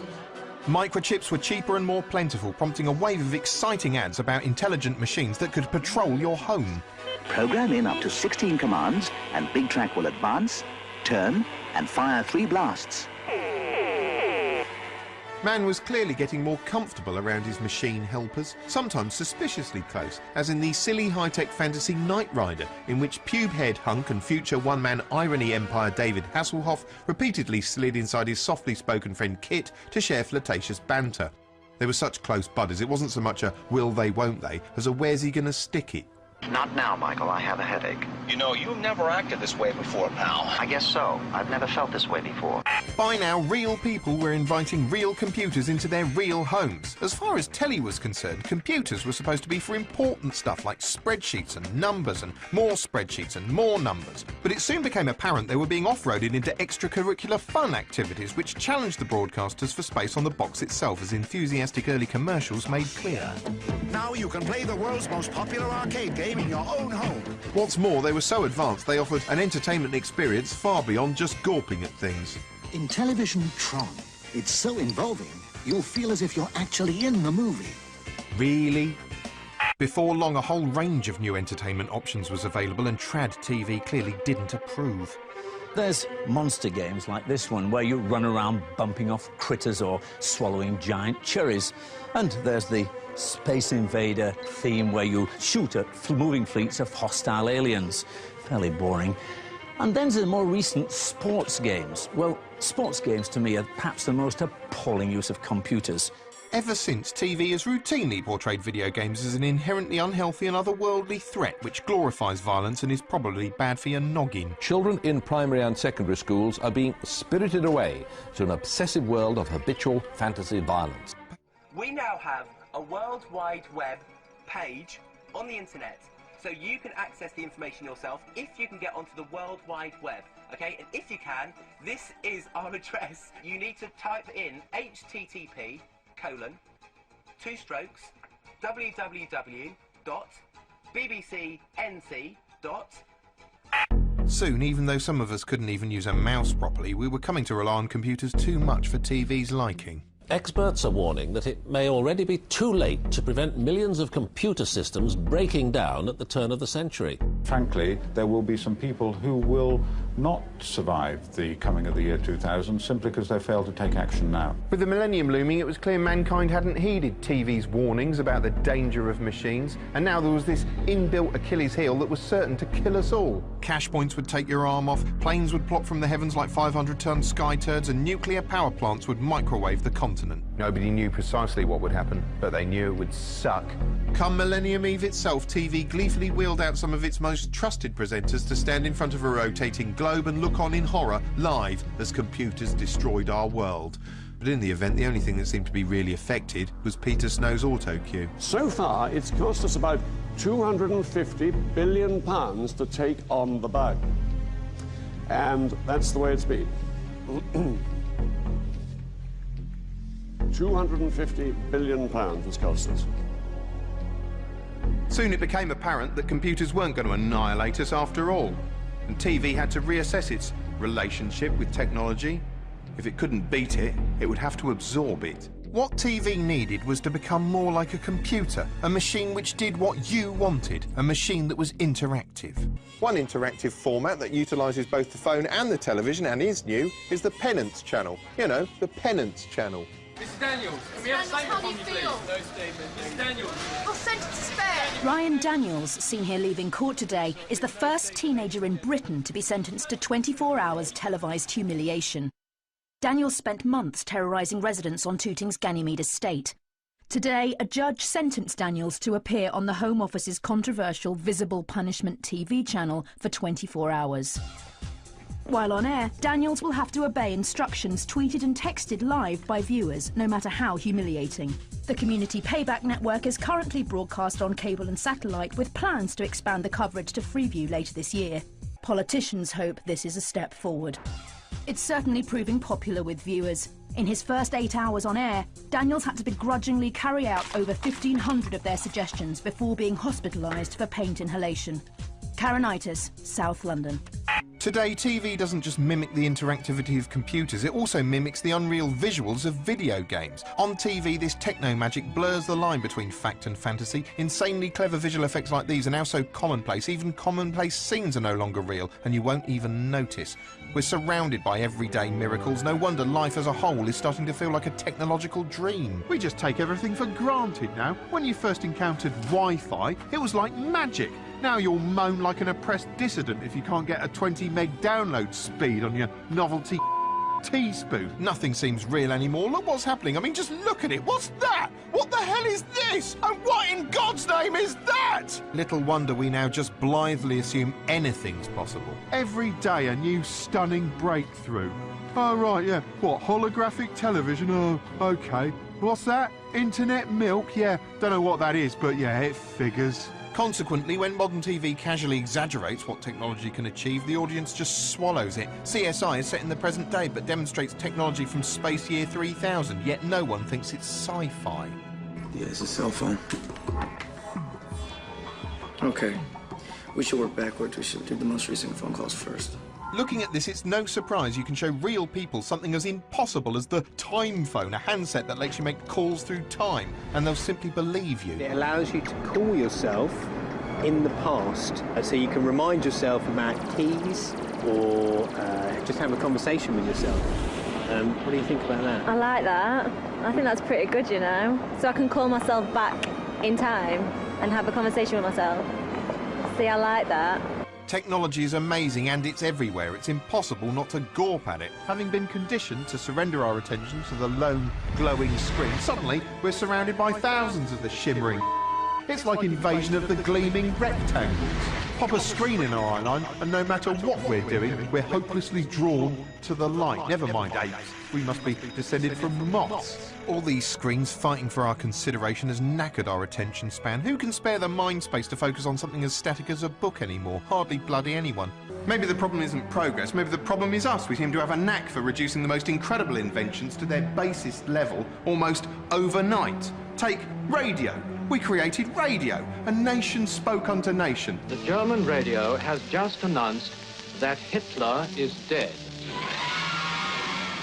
Microchips were cheaper and more plentiful, prompting a wave of exciting ads about intelligent machines that could patrol your home. Program in up to 16 commands, and Big Track will advance, turn, and fire 3 blasts. Man was clearly getting more comfortable around his machine helpers, sometimes suspiciously close, as in the silly high-tech fantasy Knight Rider, in which pube-head hunk and future one-man irony empire David Hasselhoff repeatedly slid inside his softly spoken friend Kit to share flirtatious banter. They were such close buddies, it wasn't so much a will they, won't they, as a where's he gonna stick it. Not now, Michael. I have a headache. You know, you've never acted this way before, pal. I guess so. I've never felt this way before. By now, real people were inviting real computers into their real homes. As far as telly was concerned, computers were supposed to be for important stuff like spreadsheets and numbers and more spreadsheets and more numbers. But it soon became apparent they were being off-roaded into extracurricular fun activities which challenged the broadcasters for space on the box itself, as enthusiastic early commercials made clear. Now you can play the world's most popular arcade game in your own home. What's more, they were so advanced they offered an entertainment experience far beyond just gawping at things. In television Tron, it's so involving, you'll feel as if you're actually in the movie. Really? Before long, a whole range of new entertainment options was available, and trad TV clearly didn't approve. There's monster games like this one, where you run around bumping off critters or swallowing giant cherries. And there's the Space Invader theme, where you shoot at moving fleets of hostile aliens. Fairly boring. And then there's the more recent sports games. Well, sports games to me are perhaps the most appalling use of computers. Ever since, TV has routinely portrayed video games as an inherently unhealthy and otherworldly threat which glorifies violence and is probably bad for your noggin. Children in primary and secondary schools are being spirited away to an obsessive world of habitual fantasy violence. We now have a World Wide Web page on the internet, so you can access the information yourself if you can get onto the World Wide Web, okay? And if you can, this is our address. You need to type in http://www.bbcnc. Soon, even though some of us couldn't even use a mouse properly, we were coming to rely on computers too much for TV's liking. Experts are warning that it may already be too late to prevent millions of computer systems breaking down at the turn of the century. Frankly, there will be some people who will not survive the coming of the year 2000 simply because they failed to take action now. With the millennium looming, it was clear mankind hadn't heeded TV's warnings about the danger of machines, and now there was this inbuilt Achilles heel that was certain to kill us all. Cash points would take your arm off, planes would plop from the heavens like 500-ton sky turds, and nuclear power plants would microwave the continent. Nobody knew precisely what would happen, but they knew it would suck. Come Millennium Eve itself, TV gleefully wheeled out some of its most trusted presenters to stand in front of a rotating globe and look on in horror, live, as computers destroyed our world. But in the event, the only thing that seemed to be really affected was Peter Snow's auto-cue. So far, it's cost us about £250 billion to take on the bug. And that's the way it's been. £250 billion has cost us. Soon it became apparent that computers weren't going to annihilate us after all, and TV had to reassess its relationship with technology. If it couldn't beat it, it would have to absorb it. What TV needed was to become more like a computer, a machine which did what you wanted, a machine that was interactive. One interactive format that utilises both the phone and the television, and is new, is the Penance Channel. You know, the Penance Channel. Mrs. Daniels, can we have a statement from you, please? No statement. Mrs. Daniels. I'll send it to spare. Ryan Daniels, seen here leaving court today, is the first teenager in Britain to be sentenced to 24 hours televised humiliation. Daniels spent months terrorising residents on Tooting's Ganymede estate. Today, a judge sentenced Daniels to appear on the Home Office's controversial Visible Punishment TV channel for 24 hours. While on air, Daniels will have to obey instructions tweeted and texted live by viewers, no matter how humiliating. The Community Payback Network is currently broadcast on cable and satellite, with plans to expand the coverage to Freeview later this year. Politicians hope this is a step forward. It's certainly proving popular with viewers. In his first 8 hours on air, Daniels had to begrudgingly carry out over 1,500 of their suggestions before being hospitalised for paint inhalation. Karenitis, South London. Today, TV doesn't just mimic the interactivity of computers, it also mimics the unreal visuals of video games. On TV, this techno-magic blurs the line between fact and fantasy. Insanely clever visual effects like these are now so commonplace, even commonplace scenes are no longer real, and you won't even notice. We're surrounded by everyday miracles. No wonder life as a whole is starting to feel like a technological dream. We just take everything for granted now. When you first encountered Wi-Fi, it was like magic. Now you'll moan like an oppressed dissident if you can't get a 20 meg download speed on your novelty teaspoon. Nothing seems real anymore. Look what's happening. I mean, just look at it. What's that? What the hell is this? And what in God's name is that? Little wonder we now just blithely assume anything's possible. Every day a new stunning breakthrough. Oh, right, yeah. What, holographic television? Oh, OK. What's that? Internet milk? Yeah, don't know what that is, but yeah, it figures. Consequently, when modern TV casually exaggerates what technology can achieve, the audience just swallows it. CSI is set in the present day, but demonstrates technology from space year 3000, yet no one thinks it's sci-fi. Yeah, it's a cell phone. Okay. We should work backwards. We should do the most recent phone calls first. Looking at this, it's no surprise you can show real people something as impossible as the time phone, a handset that lets you make calls through time, and they'll simply believe you. It allows you to call yourself in the past, so you can remind yourself about keys or just have a conversation with yourself. What do you think about that? I like that. I think that's pretty good, you know. So I can call myself back in time and have a conversation with myself. See, I like that. Technology is amazing and it's everywhere. It's impossible not to gawp at it. Having been conditioned to surrender our attention to the lone, glowing screen, suddenly we're surrounded by thousands of the shimmering. It's like invasion of the gleaming rectangles. Pop a screen in our eye line, and no matter what we're doing, we're hopelessly drawn to the light. Never mind apes. We must be descended from moths. All these screens fighting for our consideration has knackered our attention span. Who can spare the mind space to focus on something as static as a book anymore? Hardly bloody anyone. Maybe the problem isn't progress, maybe the problem is us. We seem to have a knack for reducing the most incredible inventions to their basest level almost overnight. Take radio. We created radio. A nation spoke unto nation. The German radio has just announced that Hitler is dead.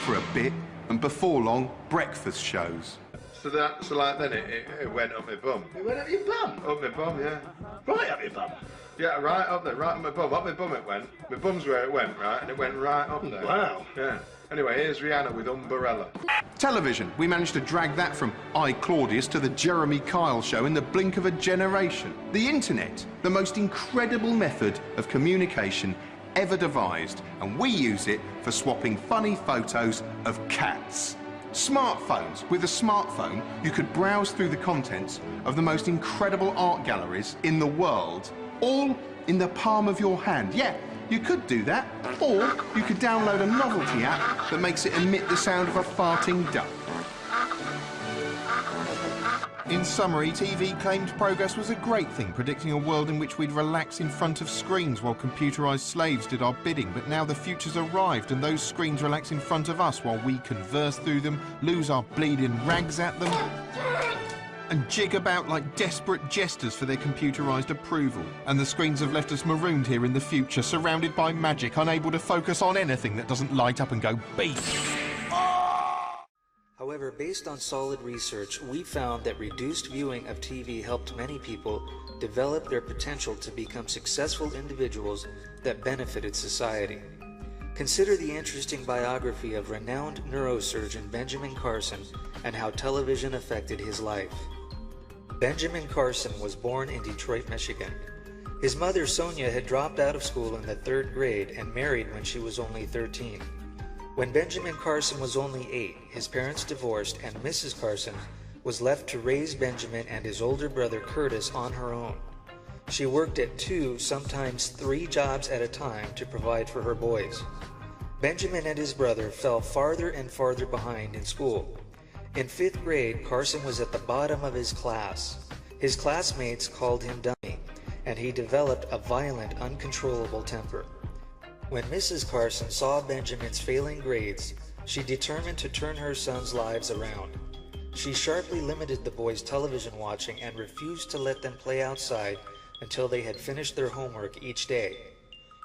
For a bit, and before long, breakfast shows. So like then it went up my bum. It went up your bum? Up my bum, yeah. Right up your bum? Yeah, right up there, right up my bum. Up my bum it went. My bum's where it went, right? And it went right up there. Wow. Yeah. Anyway, here's Rihanna with Umbrella. Television. We managed to drag that from I, Claudius to the Jeremy Kyle show in the blink of a generation. The internet, the most incredible method of communication ever devised, and we use it for swapping funny photos of cats. Smartphones. With a smartphone, you could browse through the contents of the most incredible art galleries in the world, all in the palm of your hand. Yeah, you could do that, or you could download a novelty app that makes it emit the sound of a farting duck. In summary, TV claimed progress was a great thing, predicting a world in which we'd relax in front of screens while computerised slaves did our bidding. But now the future's arrived and those screens relax in front of us while we converse through them, lose our bleeding rags at them, and jig about like desperate jesters for their computerised approval. And the screens have left us marooned here in the future, surrounded by magic, unable to focus on anything that doesn't light up and go beep. However, based on solid research, we found that reduced viewing of TV helped many people develop their potential to become successful individuals that benefited society. Consider the interesting biography of renowned neurosurgeon Benjamin Carson and how television affected his life. Benjamin Carson was born in Detroit, Michigan. His mother, Sonia, had dropped out of school in the 3rd grade and married when she was only 13. When Benjamin Carson was only 8, his parents divorced and Mrs. Carson was left to raise Benjamin and his older brother Curtis on her own. She worked at 2, sometimes 3 jobs at a time to provide for her boys. Benjamin and his brother fell farther and farther behind in school. In 5th grade, Carson was at the bottom of his class. His classmates called him dummy, and he developed a violent, uncontrollable temper. When Mrs. Carson saw Benjamin's failing grades, she determined to turn her son's lives around. She sharply limited the boys' television watching and refused to let them play outside until they had finished their homework each day.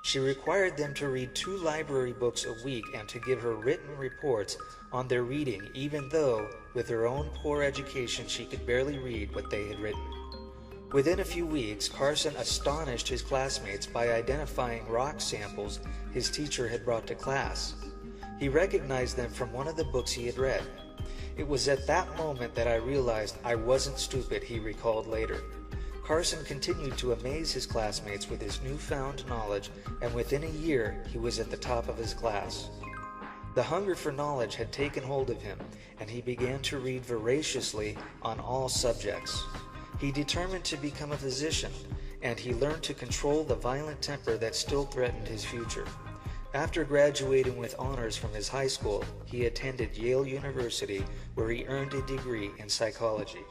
She required them to read 2 library books a week and to give her written reports on their reading, even though, with her own poor education, she could barely read what they had written. Within a few weeks, Carson astonished his classmates by identifying rock samples his teacher had brought to class. He recognized them from one of the books he had read. It was at that moment that I realized I wasn't stupid, he recalled later. Carson continued to amaze his classmates with his newfound knowledge, and within a year, he was at the top of his class. The hunger for knowledge had taken hold of him, and he began to read voraciously on all subjects. He determined to become a physician, and he learned to control the violent temper that still threatened his future. After graduating with honors from his high school, he attended Yale University, where he earned a degree in psychology.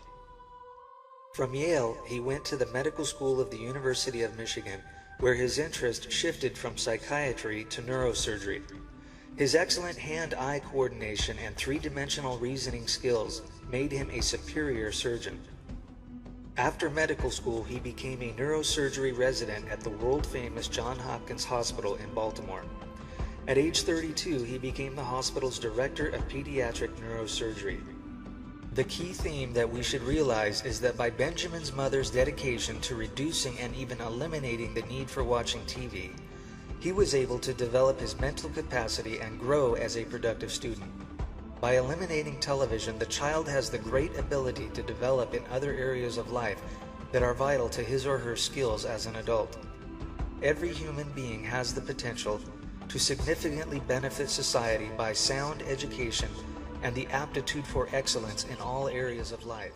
From Yale, he went to the medical school of the University of Michigan, where his interest shifted from psychiatry to neurosurgery. His excellent hand-eye coordination and 3-dimensional reasoning skills made him a superior surgeon. After medical school, he became a neurosurgery resident at the world-famous Johns Hopkins Hospital in Baltimore. At age 32, he became the hospital's director of pediatric neurosurgery. The key theme that we should realize is that by Benjamin's mother's dedication to reducing and even eliminating the need for watching TV, he was able to develop his mental capacity and grow as a productive student. By eliminating television, the child has the great ability to develop in other areas of life that are vital to his or her skills as an adult. Every human being has the potential to significantly benefit society by sound education and the aptitude for excellence in all areas of life.